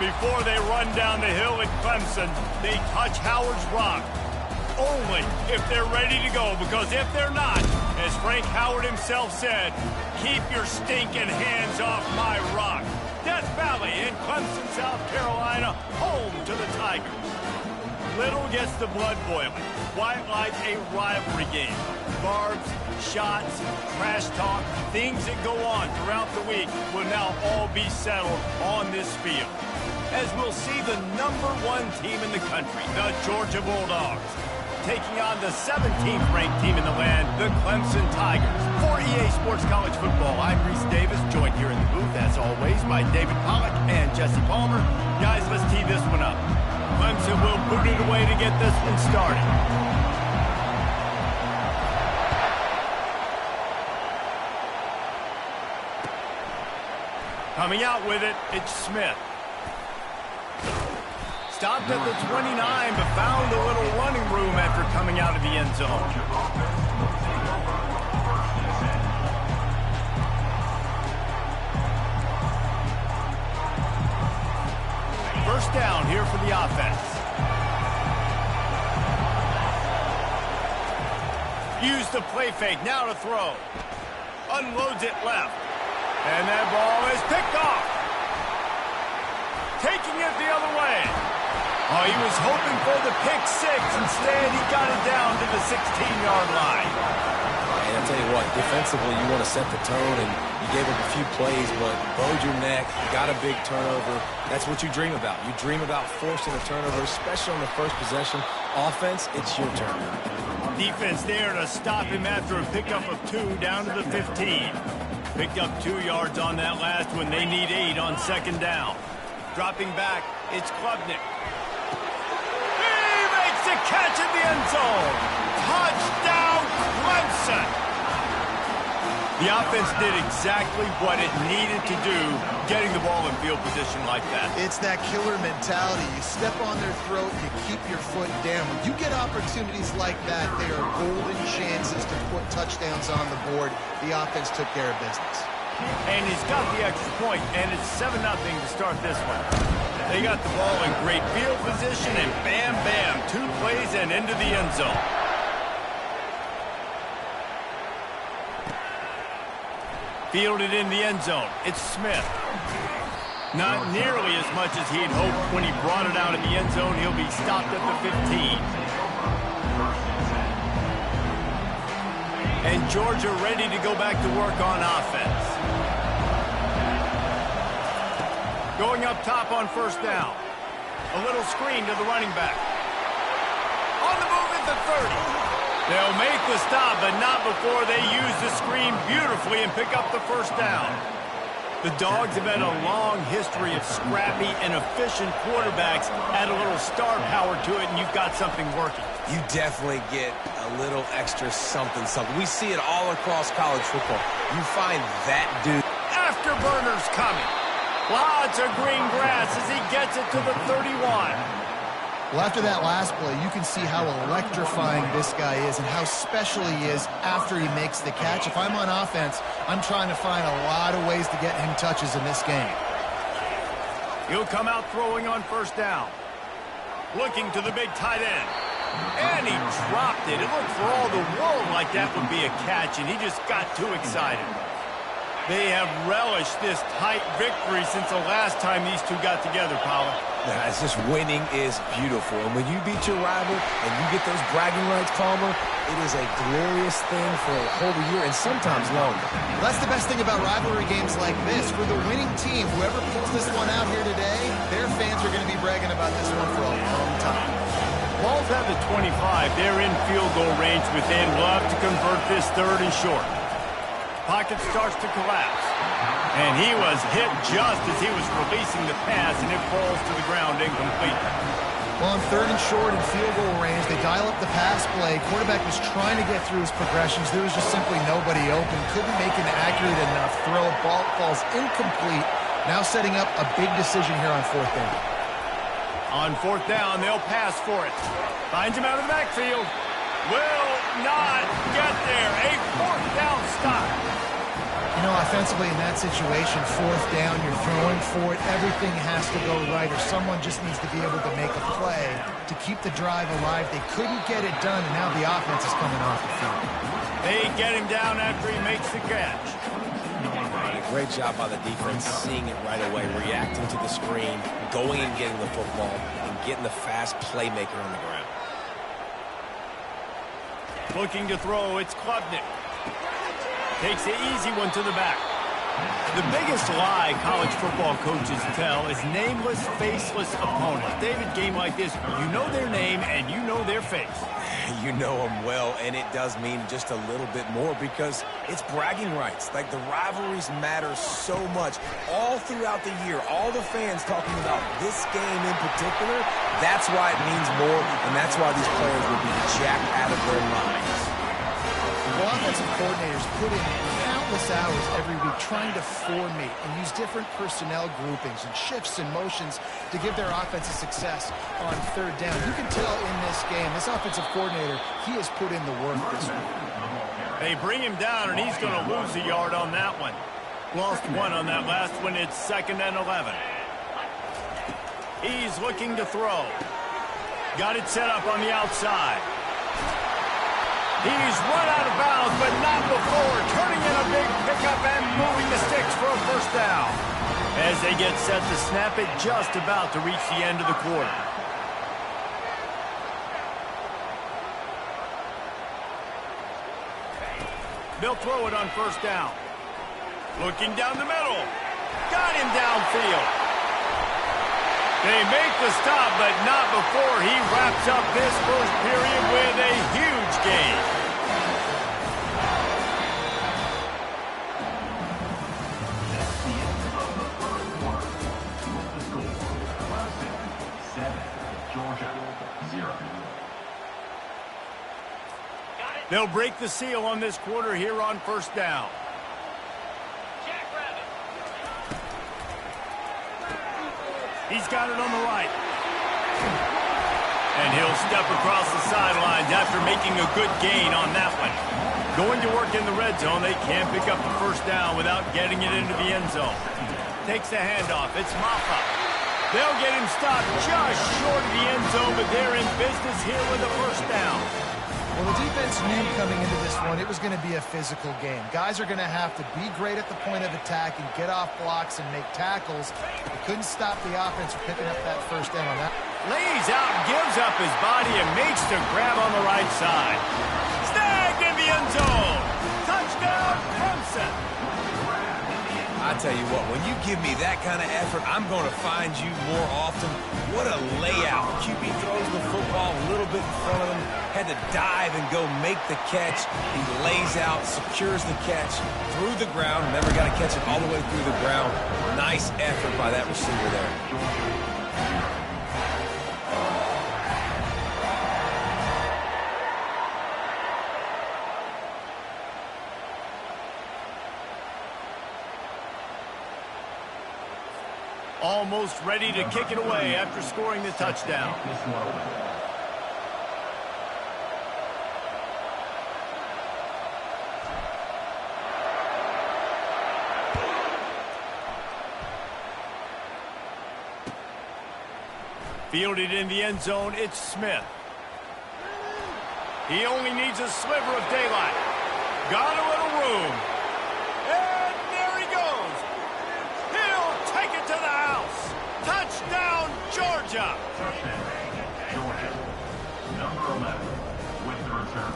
Speaker 1: Before they run down the hill at Clemson, they touch Howard's rock. Only if they're ready to go, because if they're not, as Frank Howard himself said, keep your stinking hands off my rock. Death Valley in Clemson, South Carolina, home to the Tigers. Little gets the blood boiling. Quiet like a rivalry game. Barbs, shots, trash talk, things that go on throughout the week will now all be settled on this field, as we'll see the #1 team in the country, the Georgia Bulldogs, taking on the 17th ranked team in the land, the Clemson Tigers. For EA Sports College Football, I'm Reese Davis, joined here in the booth, as always, by David Pollack and Jesse Palmer. Guys, let's tee this one up. Clemson will boot it away to get this one started. Coming out with it, it's Smith. Stopped at the 29, but found a little running room after coming out of the end zone. First down here for the offense. Use the play fake, now to throw. Unloads it left. And that ball is picked off. Taking it the other way. Oh, he was hoping for the pick six. Instead, he got it down to the 16-yard line.
Speaker 3: And I'll tell you what, defensively, you want to set the tone, and you gave up a few plays, but bowed your neck, got a big turnover. That's what you dream about. You dream about forcing a turnover, especially on the first possession. Offense, it's your turn.
Speaker 1: Defense there to stop him after a pickup of 2 down to the 15. Picked up 2 yards on that last one. They need 8 on second down. Dropping back, it's Klubnik. He makes a catch in the end zone. Touchdown, Clemson. The offense did exactly what it needed to do, getting the ball in field position like that.
Speaker 2: It's that killer mentality. You step on their throat, you keep your foot down. When you get opportunities like that, they are golden chances to put touchdowns on the board. The offense took care of business.
Speaker 1: And he's got the extra point, and it's 7-0 to start this one. They got the ball in great field position, and bam, bam, 2 plays and into the end zone. Fielded in the end zone. It's Smith. Not nearly as much as he'd hoped when he brought it out in the end zone. He'll be stopped at the 15. And Georgia ready to go back to work on offense. Going up top on first down. A little screen to the running back. On the move at the 30. They'll make the stop, but not before they use the screen beautifully and pick up the first down. The Dogs have had a long history of scrappy and efficient quarterbacks. Add a little star power to it, and you've got something working.
Speaker 3: You definitely get a little extra something. We see it all across college football. You find that dude.
Speaker 1: Afterburners coming. Lots of green grass as he gets it to the 31.
Speaker 2: Well, after that last play, you can see how electrifying this guy is and how special he is after he makes the catch. If I'm on offense, I'm trying to find a lot of ways to get him touches in this game.
Speaker 1: He'll come out throwing on first down. Looking to the big tight end. And he dropped it. It looked for all the world like that would be a catch, and he just got too excited. They have relished this tight victory since the last time these two got together, Pollard.
Speaker 3: Yeah, it's just winning is beautiful. And when you beat your rival and you get those bragging rights, Palmer, it is a glorious thing for a whole year and sometimes longer.
Speaker 2: Well, that's the best thing about rivalry games like this. For the winning team, whoever pulls this one out here today, their fans are going to be bragging about this one for a long time.
Speaker 1: Ball's at the 25. They're in field goal range within. Love to convert this 3rd and short. Pocket starts to collapse. And he was hit just as he was releasing the pass, and it falls to the ground incomplete.
Speaker 2: Well, on 3rd and short in field goal range, they dial up the pass play. Quarterback was trying to get through his progressions. There was just simply nobody nobody open. Couldn't make an accurate enough throw. Ball falls incomplete. Now setting up a big decision here on fourth down.
Speaker 1: On fourth down, they'll pass for it. Finds him out of the backfield. Will not get there. A fourth down stop.
Speaker 2: You know, offensively in that situation, fourth down, you're throwing for it. Everything has to go right, or someone just needs to be able to make a play to keep the drive alive. They couldn't get it done, and now the offense is coming off the field.
Speaker 1: They get him down after he makes the catch.
Speaker 3: Great job by the defense, seeing it right away, reacting to the screen, going and getting the football, and getting the fast playmaker on the ground.
Speaker 1: Looking to throw, it's Klubnik. Takes the easy one to the back. The biggest lie college football coaches tell is nameless, faceless opponents. David, game like this, you know their name and you know their face.
Speaker 3: You know them well, and it does mean just a little bit more because it's bragging rights. Like, the rivalries matter so much all throughout the year. All the fans talking about this game in particular, that's why it means more, and that's why these players will be jacked out of their minds.
Speaker 2: Well, offensive coordinators put in countless hours every week trying to formate and use different personnel groupings and shifts and motions to give their offensive success on third down. You can tell in this game, this offensive coordinator, he has put in the work this week.
Speaker 1: They bring him down, and he's going to lose a yard on that one. Lost one on that last one. It's 2nd and 11. He's looking to throw. Got it set up on the outside. He's run out of bounds, but not before. Turning in a big pickup and moving the sticks for a first down. As they get set to snap it, just about to reach the end of the quarter. They'll throw it on first down. Looking down the middle. Got him downfield. They make the stop, but not before he wraps up this first period with a huge gain. They'll break the seal on this quarter here on first down. He's got it on the right. And he'll step across the sidelines after making a good gain on that one. Going to work in the red zone, they can't pick up the first down without getting it into the end zone. Takes the handoff. It's Maffa. They'll get him stopped just short of the end zone, but they're in business here with a first down.
Speaker 2: Well, the defense knew coming into this one it was going to be a physical game. Guys are going to have to be great at the point of attack and get off blocks and make tackles. They couldn't stop the offense from picking up that first down on that.
Speaker 1: Lays out, gives up his body, and makes the grab on the right side. Snagged in the end zone. Touchdown, Clemson.
Speaker 3: I tell you what, when you give me that kind of effort, I'm going to find you more often. What a layout. QB throws the football a little bit in front of him, had to dive and go make the catch. He lays out, secures the catch through the ground, never got to catch it all the way through the ground. Nice effort by that receiver there.
Speaker 1: Almost ready to kick it away after scoring the touchdown. Fielded in the end zone, it's Smith. He only needs a sliver of daylight. Got a little room. And there he goes. He'll take it to the house. Touchdown, Georgia.
Speaker 4: Touchdown, Georgia. Number 11 with the return.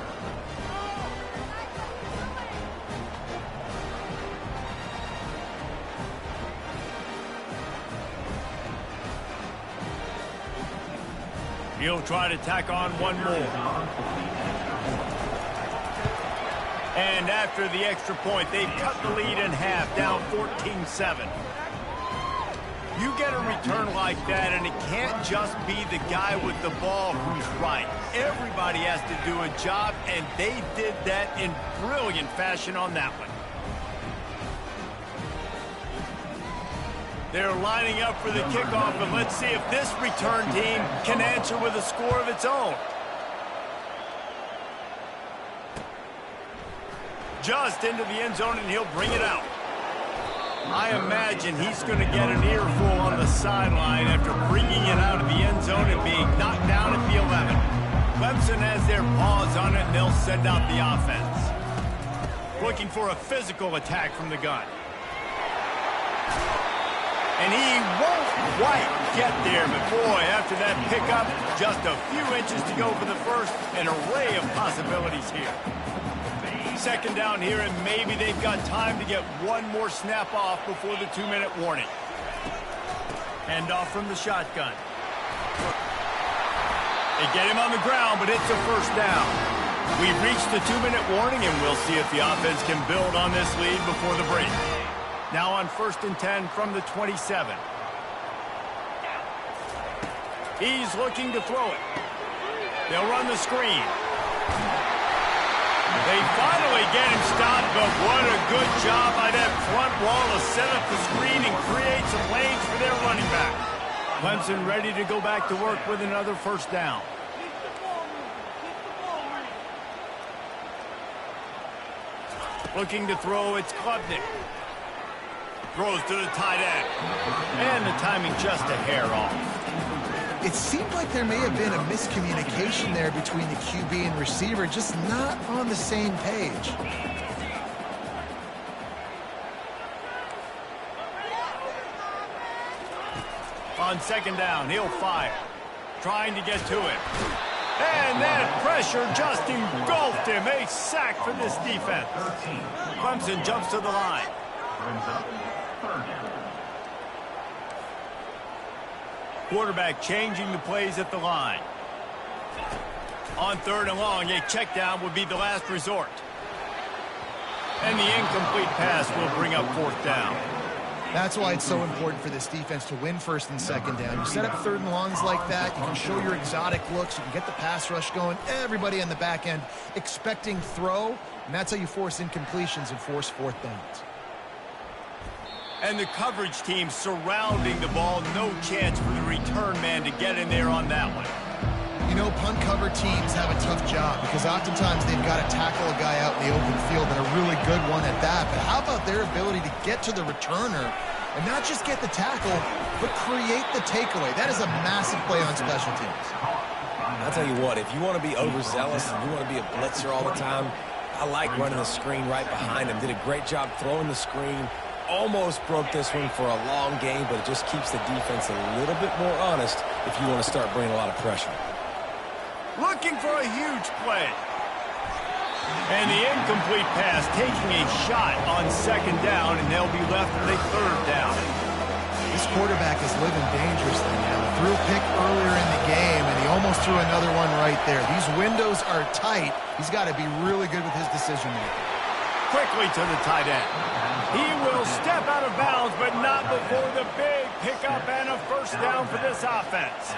Speaker 1: He'll try to tack on one more. And after the extra point, they've cut the lead in half, down 14-7. You get a return like that, and it can't just be the guy with the ball who's right. Everybody has to do a job, and they did that in brilliant fashion on that one. They're lining up for the kickoff, and let's see if this return team can answer with a score of its own. Just into the end zone, and he'll bring it out. I imagine he's going to get an earful on the sideline after bringing it out of the end zone and being knocked down at the 11. Clemson has their paws on it, and they'll send out the offense. Looking for a physical attack from the gun. And he won't quite get there, but boy, after that pickup, just a few inches to go for the first, an array of possibilities here. Second down here, and maybe they've got time to get one more snap off before the 2-minute warning. Hand off from the shotgun. They get him on the ground, but it's a first down. We've reached the 2-minute warning, and we'll see if the offense can build on this lead before the break. Now on 1st and 10 from the 27. He's looking to throw it. They'll run the screen. They finally get him stopped, but what a good job by that front wall to set up the screen and create some lanes for their running back. Clemson ready to go back to work with another first down. Looking to throw, it's Klubnik. Throws to the tight end. And the timing just a hair off.
Speaker 2: It seemed like there may have been a miscommunication there between the QB and receiver, just not on the same page.
Speaker 1: On second down, he'll fire. Trying to get to it. And that pressure just engulfed him. A sack for this defense. Clemson jumps to the line. Quarterback changing the plays at the line. On 3rd and long, a check down would be the last resort. And the incomplete pass will bring up 4th down.
Speaker 2: That's why it's so important for this defense to win 1st and 2nd down. You set up 3rd and longs like that, you can show your exotic looks, you can get the pass rush going, everybody on the back end expecting throw, and that's how you force incompletions and force 4th downs.
Speaker 1: And the coverage team surrounding the ball, no chance for the return man to get in there on that one.
Speaker 2: You know, punt cover teams have a tough job because oftentimes they've got to tackle a guy out in the open field, and a really good one at that. But how about their ability to get to the returner and not just get the tackle, but create the takeaway? That is a massive play on special teams.
Speaker 3: I'll tell you what, if you want to be overzealous and you want to be a blitzer all the time, I like running the screen right behind him. Did a great job throwing the screen. Almost broke this one for a long game, but it just keeps the defense a little bit more honest if you want to start bringing a lot of pressure.
Speaker 1: Looking for a huge play. And the incomplete pass taking a shot on 2nd down, and they'll be left with a 3rd down.
Speaker 2: This quarterback is living dangerously now. Threw a pick earlier in the game, and he almost threw another one right there. These windows are tight. He's got to be really good with his decision-making.
Speaker 1: Quickly to the tight end. He will step out of bounds, but not before the big pickup and a 1st down for this offense.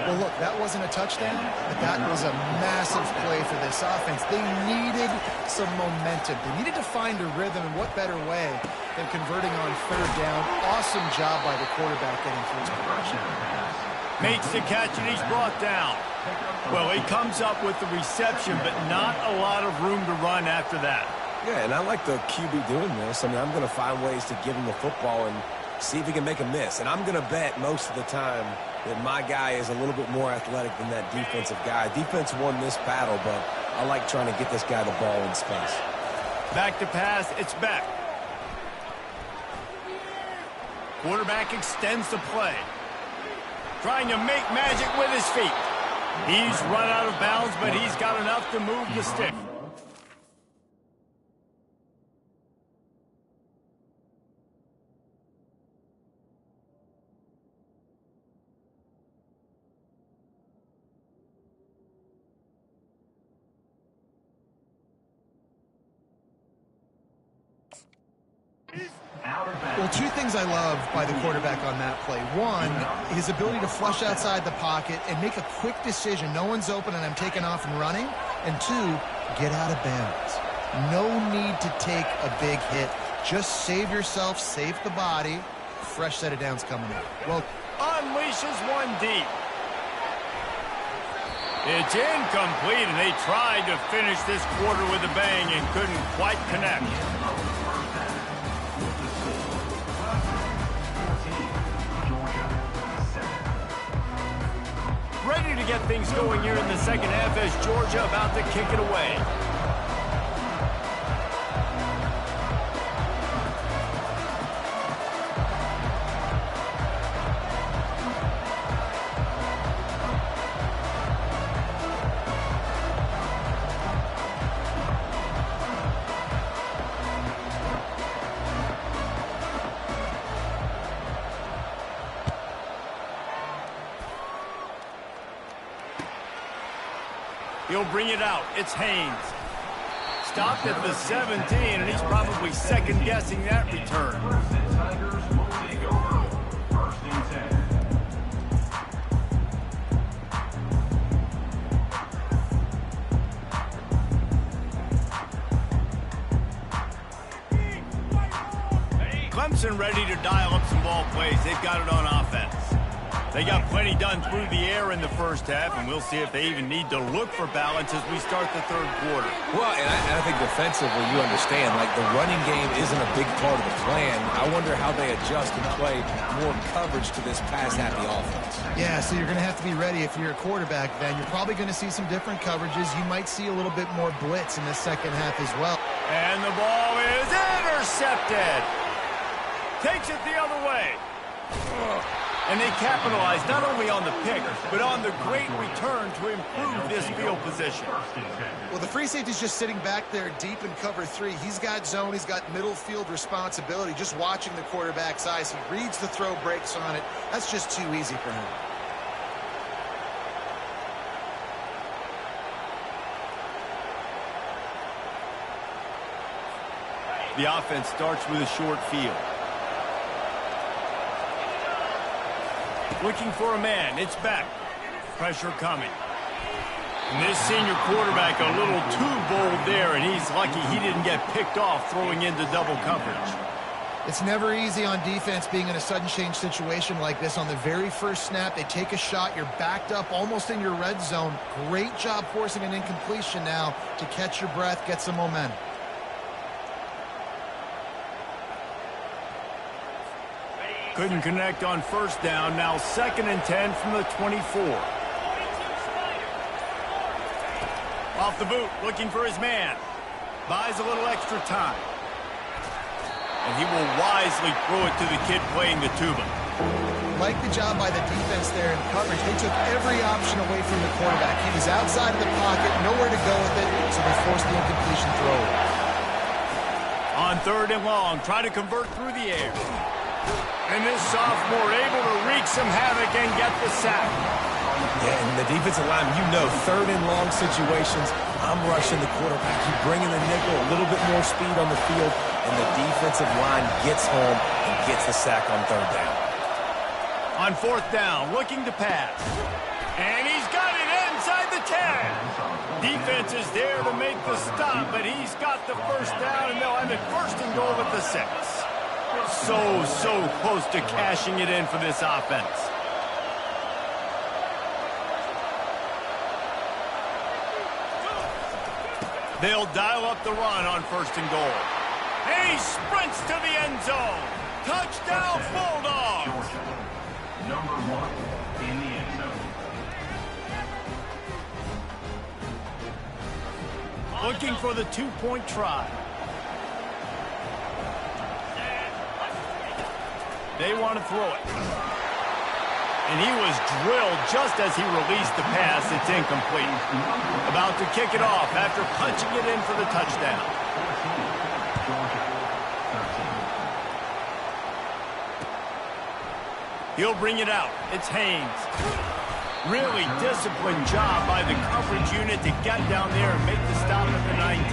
Speaker 2: Well, look, that wasn't a touchdown, but that was a massive play for this offense. They needed some momentum. They needed to find a rhythm, and what better way than converting on 3rd down. Awesome job by the quarterback getting through his progression.
Speaker 1: Makes the catch, and he's brought down. Well, he comes up with the reception, but not a lot of room to run after that.
Speaker 3: Yeah, and I like the QB doing this. I mean, I'm going to find ways to give him the football and see if he can make a miss. And I'm going to bet most of the time that my guy is a little bit more athletic than that defensive guy. Defense won this battle, but I like trying to get this guy the ball in space.
Speaker 1: Back to pass, it's back. Quarterback extends the play. Trying to make magic with his feet. He's run out of bounds, but he's got enough to move the stick.
Speaker 2: Well, two things I love by the quarterback on that play. One, his ability to flush outside the pocket and make a quick decision. No one's open and I'm taking off and running. And two, get out of bounds. No need to take a big hit. Just save yourself, save the body. Fresh set of downs coming in. Well,
Speaker 1: unleashes one deep. It's incomplete, and they tried to finish this quarter with a bang and couldn't quite connect. Ready to get things going here in the second half as Georgia about to kick it away. He'll bring it out. It's Haynes. Stopped at the 17, and he's probably second-guessing that return. Clemson ready to dial up some ball plays. They've got it on offense. They got plenty done through the air in the first half, and we'll see if they even need to look for balance as we start the third quarter.
Speaker 3: Well, and I think defensively, you understand, like the running game isn't a big part of the plan. I wonder how they adjust and play more coverage to this pass-happy offense.
Speaker 2: Yeah, so you're going to have to be ready if you're a quarterback, then. You're probably going to see some different coverages. You might see a little bit more blitz in the second half as well.
Speaker 1: And the ball is intercepted. Takes it the other way. And they capitalize not only on the pick, but on the great return to improve this field position.
Speaker 2: Well, the free safety's just sitting back there deep in cover three. He's got zone. He's got middle field responsibility. Just watching the quarterback's eyes. He reads the throw, breaks on it. That's just too easy for him.
Speaker 1: The offense starts with a short field. Looking for a man. It's back. Pressure coming. And this senior quarterback a little too bold there, and he's lucky he didn't get picked off throwing into double coverage.
Speaker 2: It's never easy on defense being in a sudden change situation like this. On the very first snap, they take a shot. You're backed up almost in your red zone. Great job forcing an incompletion now to catch your breath, get some momentum.
Speaker 1: Couldn't connect on first down. Now 2nd and 10 from the 24. Off the boot, looking for his man. Buys a little extra time. And he will wisely throw it to the kid playing the tuba.
Speaker 2: Like the job by the defense there in coverage. They took every option away from the quarterback. He was outside of the pocket, nowhere to go with it, so they forced the incompletion throw.
Speaker 1: On 3rd and long, try to convert through the air. And this sophomore able to wreak some havoc and get the sack.
Speaker 3: Yeah, and the defensive line, you know, 3rd and long situations, I'm rushing the quarterback. You bring in the nickel, a little bit more speed on the field, and the defensive line gets home and gets the sack on 3rd down.
Speaker 1: On 4th down, looking to pass. And he's got it inside the 10. Defense is there to make the stop, but he's got the first down, and they'll have it 1st and goal at the 6. So close to cashing it in for this offense. They'll dial up the run on 1st and goal. And he sprints to the end zone. Touchdown, Bulldogs!
Speaker 4: Number 1 in the end zone.
Speaker 1: Looking for the 2-point try. They want to throw it. And he was drilled just as he released the pass. It's incomplete. About to kick it off after punching it in for the touchdown. He'll bring it out. It's Haynes. Really disciplined job by the coverage unit to get down there and make the stop at the 19.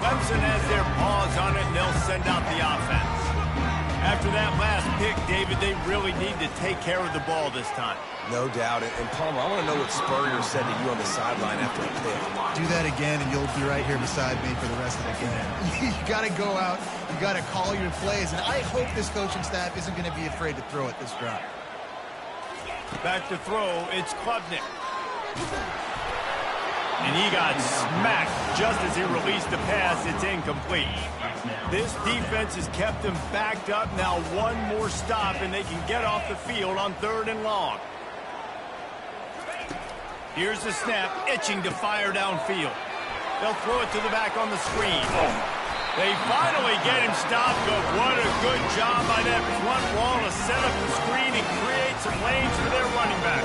Speaker 1: Clemson has their paws on it, and they'll send out the offense. After that last pick, David, they really need to take care of the ball this time.
Speaker 3: No doubt. And Palmer, I want to know what Spurrier said to you on the sideline after the pick.
Speaker 2: Do that again, and you'll be right here beside me for the rest of the game. You got to go out. You got to call your plays, and I hope this coaching staff isn't going to be afraid to throw it this drive.
Speaker 1: Back to throw, it's Klubnik. And he got smacked just as he released the pass. It's incomplete. This defense has kept them backed up. Now one more stop, and they can get off the field on 3rd and long. Here's the snap, itching to fire downfield. They'll throw it to the back on the screen. They finally get him stopped, but what a good job by that front wall to set up the screen and create some lanes for their running back.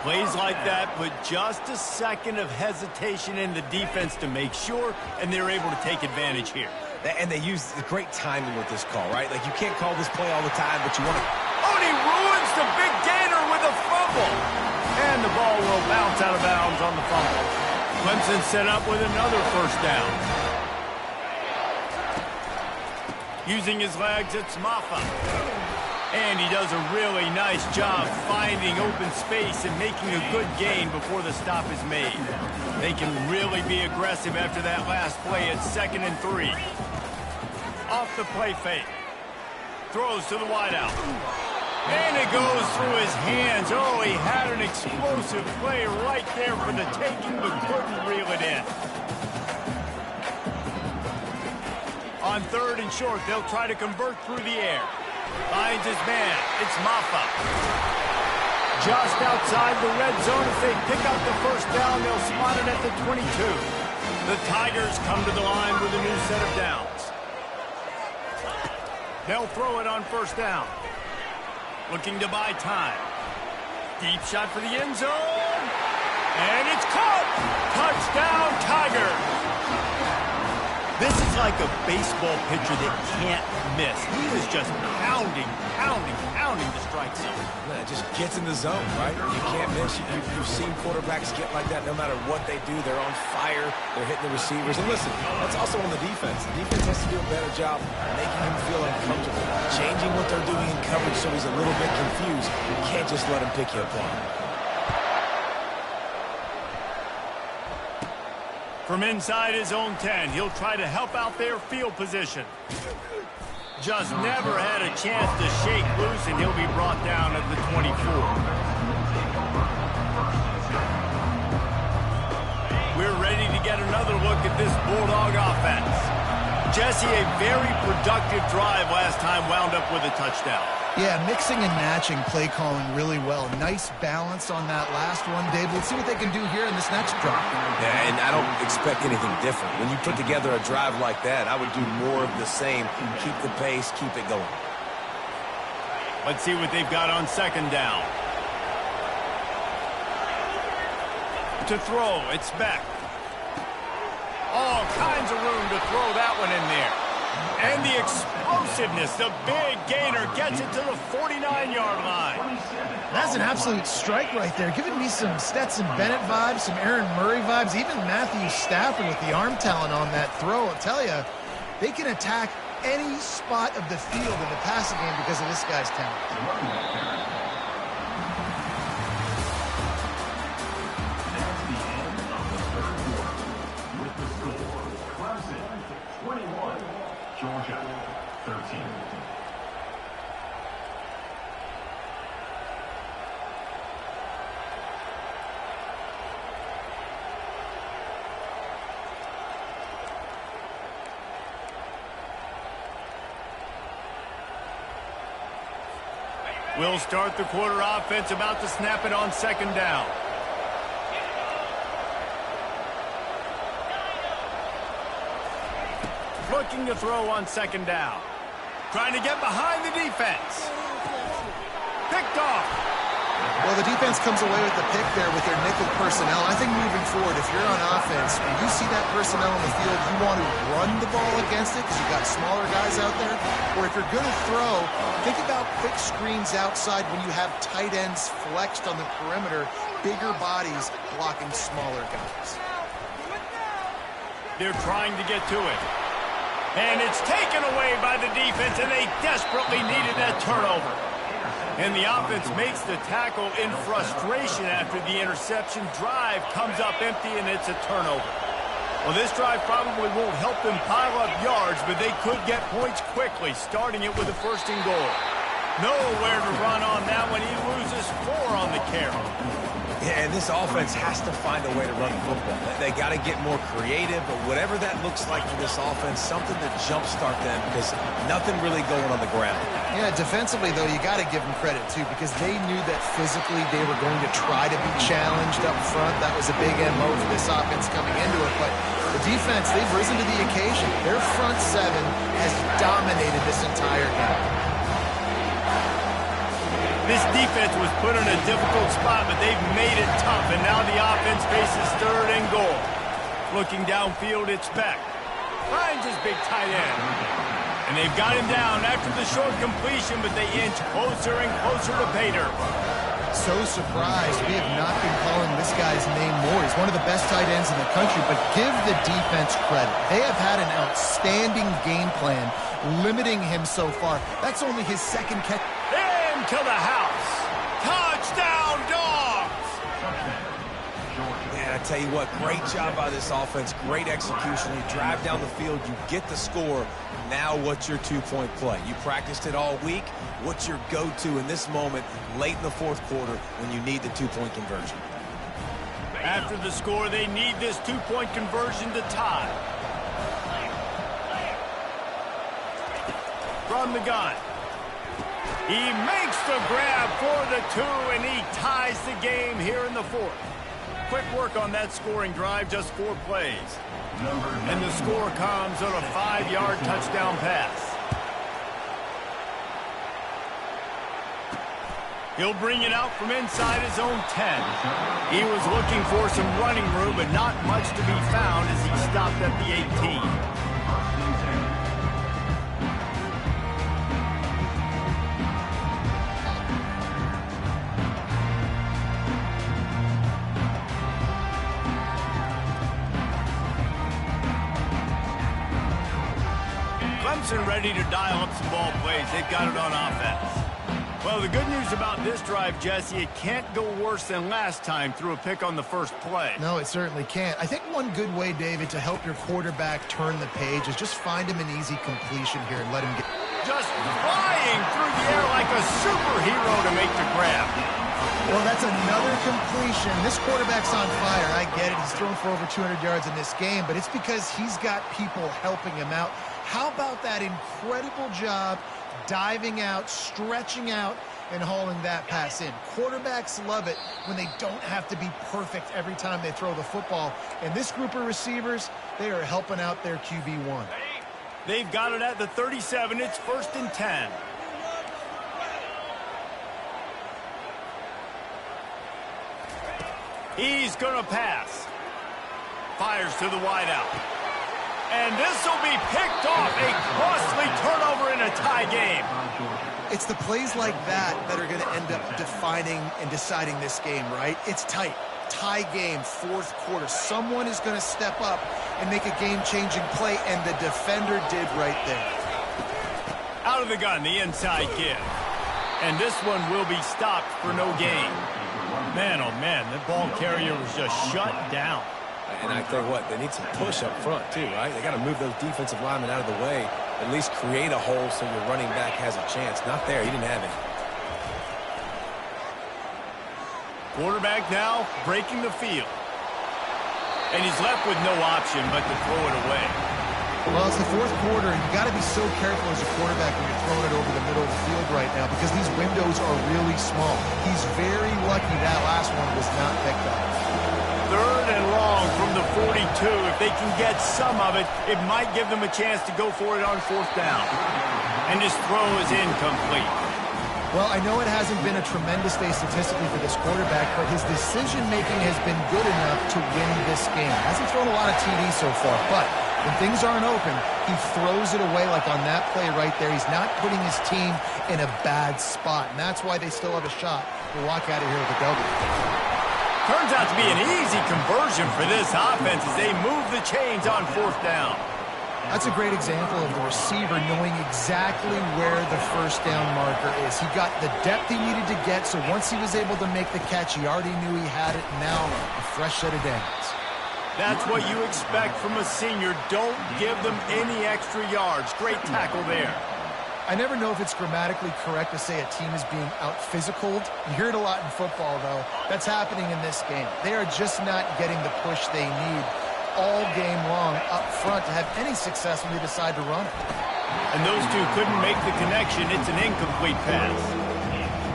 Speaker 1: Plays like that put just a second of hesitation in the defense to make sure, and they're able to take advantage here.
Speaker 3: And they use the great timing with this call, right? Like, you can't call this play all the time, but you want to...
Speaker 1: Oh, and he ruins the big gainer with a fumble. And the ball will bounce out of bounds on the fumble. Clemson set up with another 1st down. Using his legs, it's Maffa. And he does a really nice job finding open space and making a good gain before the stop is made. They can really be aggressive after that last play at 2nd and 3. Off the play fake. Throws to the wideout. And it goes through his hands. Oh, he had an explosive play right there for the taking, but couldn't reel it in. On 3rd and short, they'll try to convert through the air. Finds his man. It's Maffa. Just outside the red zone. If they pick up the 1st down, they'll spot it at the 22. The Tigers come to the line with a new set of downs. They'll throw it on 1st down. Looking to buy time. Deep shot for the end zone. And it's caught. Touchdown, Tigers. This is like a baseball pitcher that can't miss. He is just pounding the strike zone.
Speaker 3: Man, it just gets in the zone, right? You can't miss. You've seen quarterbacks get like that no matter what they do. They're on fire. They're hitting the receivers. And listen, that's also on the defense. The defense has to do a better job making him feel uncomfortable, changing what they're doing in coverage so he's a little bit confused. You can't just let him pick you apart.
Speaker 1: From inside his own 10, he'll try to help out their field position. Just never had a chance to shake loose, and he'll be brought down at the 24. We're ready to get another look at this Bulldog offense. Jesse, a very productive drive last time, wound up with a touchdown.
Speaker 2: Yeah, mixing and matching play calling really well. Nice balance on that last one, Dave. Let's see what they can do here in this next drive.
Speaker 3: Yeah, and I don't expect anything different. When you put together a drive like that, I would do more of the same. Keep the pace, keep it going.
Speaker 1: Let's see what they've got on 2nd down. To throw, it's Beck. All kinds of room to throw that one in there. And the explosiveness, the big gainer gets it to the 49-yard line.
Speaker 2: That's an absolute strike right there. Giving me some Stetson Bennett vibes, some Aaron Murray vibes, even Matthew Stafford with the arm talent on that throw. I'll tell you, they can attack any spot of the field in the passing game because of this guy's talent.
Speaker 4: Georgia, 13.
Speaker 1: We'll start the quarter offense, about to snap it on 2nd down. Looking to throw on 2nd down. Trying to get behind the defense. Picked off.
Speaker 2: Well, the defense comes away with the pick there with their nickel personnel. I think moving forward, if you're on offense, when you see that personnel on the field, you want to run the ball against it because you've got smaller guys out there. Or if you're going to throw, think about quick screens outside when you have tight ends flexed on the perimeter, bigger bodies blocking smaller guys.
Speaker 1: They're trying to get to it. And it's taken away by the defense, and they desperately needed that turnover. And the offense makes the tackle in frustration after the interception. Drive comes up empty, and it's a turnover. Well, this drive probably won't help them pile up yards, but they could get points quickly, starting it with a 1st and goal. Nowhere to run on that one. He loses 4 on the carry.
Speaker 3: Yeah, and this offense has to find a way to run the football. They got to get more creative, but whatever that looks like for this offense, something to jumpstart them because nothing really going on the ground.
Speaker 2: Yeah, defensively, though, you got to give them credit, too, because they knew that physically they were going to try to be challenged up front. That was a big MO for this offense coming into it, but the defense, they've risen to the occasion. Their front 7 has dominated this entire game.
Speaker 1: This defense was put in a difficult spot, but they've made it tough, and now the offense faces 3rd and goal. Looking downfield, it's Beck. Finds his big tight end. And they've got him down after the short completion, but they inch closer and closer to Pater.
Speaker 2: So surprised we have not been calling this guy's name more. He's one of the best tight ends in the country, but give the defense credit. They have had an outstanding game plan limiting him so far. That's only his 2nd catch.
Speaker 1: To the house. Touchdown, Dogs!
Speaker 3: Man, I tell you what, great job by this offense. Great execution. You drive down the field, you get the score. Now what's your 2-point play? You practiced it all week. What's your go-to in this moment late in the 4th quarter when you need the 2-point conversion?
Speaker 1: After the score, they need this 2-point conversion to tie. From the gun. He makes the grab for the 2, and he ties the game here in the 4th. Quick work on that scoring drive, just 4 plays. And the score comes on a 5-yard touchdown pass. He'll bring it out from inside his own 10. He was looking for some running room, but not much to be found as he stopped at the 18. Ready to dial up some ball plays. They've got it on offense. Well, the good news about this drive, Jesse, it can't go worse than last time through a pick on the 1st play.
Speaker 2: No, it certainly can't. I think one good way, David, to help your quarterback turn the page is just find him an easy completion here and let him get...
Speaker 1: Just flying through the air like a superhero to make the grab.
Speaker 2: Well, that's another completion. This quarterback's on fire. I get it. He's thrown for over 200 yards in this game, but it's because he's got people helping him out. How about that incredible job diving out, stretching out, and hauling that pass in? Quarterbacks love it when they don't have to be perfect every time they throw the football. And this group of receivers, they are helping out their QB1.
Speaker 1: They've got it at the 37. It's 1st and 10. He's going to pass. Fires to the wideout. And this will be picked off. A costly turnover in a tie game.
Speaker 2: It's the plays like that that are going to end up defining and deciding this game, right? It's tight. Tie game, 4th quarter. Someone is going to step up and make a game-changing play, and the defender did right there.
Speaker 1: Out of the gun, the inside give. And this one will be stopped for no gain. Man, oh man, the ball carrier was just shut down.
Speaker 3: And I tell you what, they need some push up front too, right? They got to move those defensive linemen out of the way, at least create a hole so your running back has a chance. Not there, he didn't have it.
Speaker 1: Quarterback now breaking the field. And he's left with no option but to throw it away.
Speaker 2: Well, it's the 4th quarter, and you got to be so careful as a quarterback when you're throwing it over the middle of the field right now because these windows are really small. He's very lucky that last one was not picked up.
Speaker 1: 3rd and long from the 42. If they can get some of it, it might give them a chance to go for it on 4th down. And his throw is incomplete.
Speaker 2: Well, I know it hasn't been a tremendous day statistically for this quarterback, but his decision-making has been good enough to win this game. Hasn't thrown a lot of TDs so far, but when things aren't open, he throws it away like on that play right there. He's not putting his team in a bad spot, and that's why they still have a shot to walk out of here with a W.
Speaker 1: Turns out to be an easy conversion for this offense as they move the chains on 4th down.
Speaker 2: That's a great example of the receiver knowing exactly where the first down marker is. He got the depth he needed to get, so once he was able to make the catch, he already knew he had it. Now, a fresh set of downs.
Speaker 1: That's what you expect from a senior. Don't give them any extra yards. Great tackle there.
Speaker 2: I never know if it's grammatically correct to say a team is being out-physicaled. You hear it a lot in football, though. That's happening in this game. They are just not getting the push they need all game long up front to have any success when they decide to run it.
Speaker 1: And those two couldn't make the connection. It's an incomplete pass.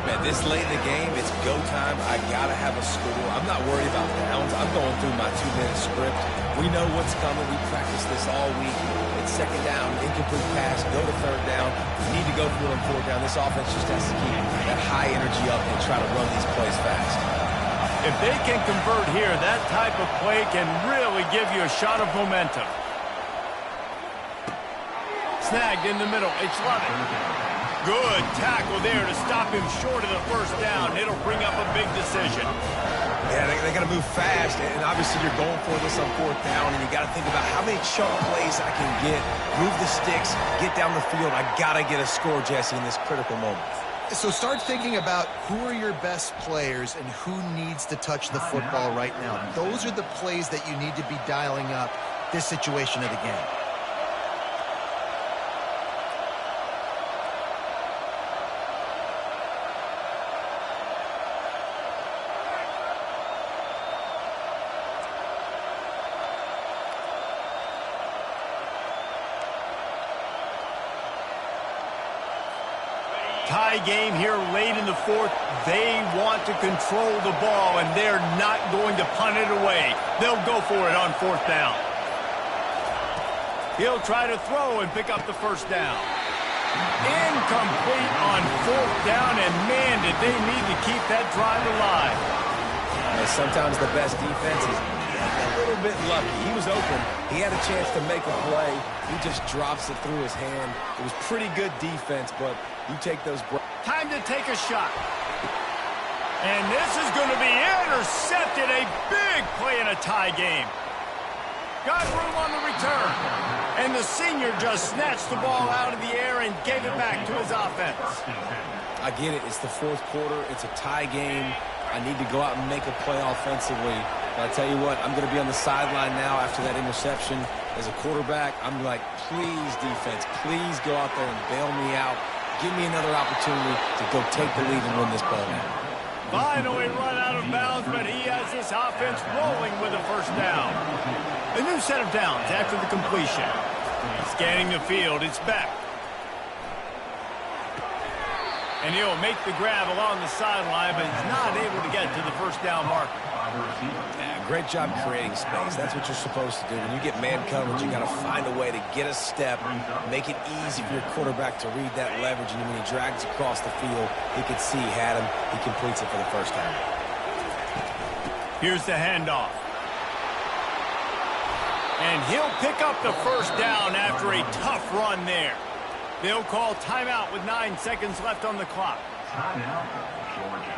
Speaker 3: Man, this late in the game, it's go time. I got to have a score. I'm not worried about downs. I'm going through my 2-minute script. We know what's coming. We practiced this all week. It's second down, incomplete pass, go to third down. You need to go for it on fourth down. This offense just has to keep that high energy up and try to run these plays fast.
Speaker 1: If they can convert here, that type of play can really give you a shot of momentum. Snagged in the middle. It's Lovett. Good tackle there to stop him short of the first down. It'll bring up a big decision.
Speaker 3: Yeah, they got to move fast, and obviously you're going for this on fourth down, and you got to think about how many chunk plays I can get, move the sticks, get down the field. I got to get a score, Jesse, in this critical moment.
Speaker 2: So start thinking about who are your best players and who needs to touch the football right now. Those are the plays that you need to be dialing up this situation of the game.
Speaker 1: Tie game here late in the fourth. They want to control the ball, and they're not going to punt it away. They'll go for it on fourth down. He'll try to throw and pick up the first down. Incomplete on fourth down, and man, did they need to keep that drive alive.
Speaker 3: And sometimes the best defense is a little bit lucky. He was open. He had a chance to make a play. He just drops it through his hand. It was pretty good defense, but you take those.
Speaker 1: Time to take a shot. And this is going to be intercepted. A big play in a tie game. Got room on the return. And the senior just snatched the ball out of the air and gave it back to his offense.
Speaker 3: I get it. It's the fourth quarter. It's a tie game. I need to go out and make a play offensively. But I tell you what, I'm going to be on the sideline now after that interception. As a quarterback, I'm like, please, defense, please go out there and bail me out. Give me another opportunity to go take the lead and win this ball game.
Speaker 1: Finally run out of bounds, but he has this offense rolling with a first down. A new set of downs after the completion. Scanning the field, it's Beck. And he'll make the grab along the sideline, but he's not able to get to the first down marker.
Speaker 3: Yeah, great job creating space. That's what you're supposed to do. When you get man coverage, you got to find a way to get a step, make it easy for your quarterback to read that leverage, and when he drags across the field, he can see he had him. He completes it for the first time.
Speaker 1: Here's the handoff. And he'll pick up the first down after a tough run there. They'll call timeout with 9 seconds left on the clock.
Speaker 4: Timeout, Georgia.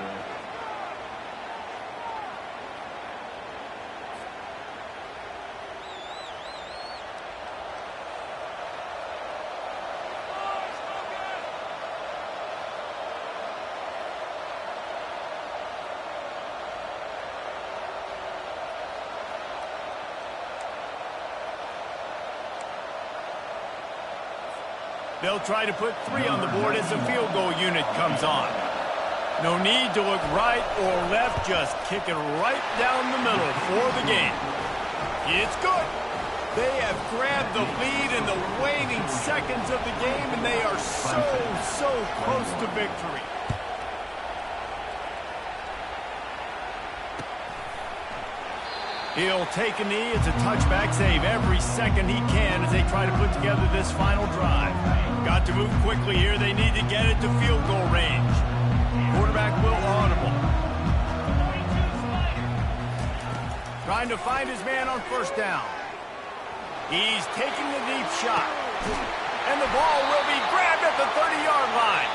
Speaker 1: They'll try to put 3 on the board as the field goal unit comes on. No need to look right or left, just kick it right down the middle for the game. It's good. They have grabbed the lead in the waning seconds of the game, and they are so close to victory. He'll take a knee. It's a touchback save every second he can as they try to put together this final drive. Got to move quickly here. They need to get it to field goal range. Quarterback will audible. Trying to find his man on first down. He's taking the deep shot. And the ball will be grabbed at the 30-yard line.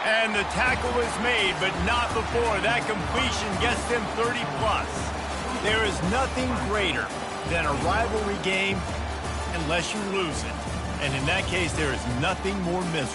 Speaker 1: And the tackle is made, but not before that completion gets them 30+. There is nothing greater than a rivalry game unless you lose it. And in that case, there is nothing more miserable.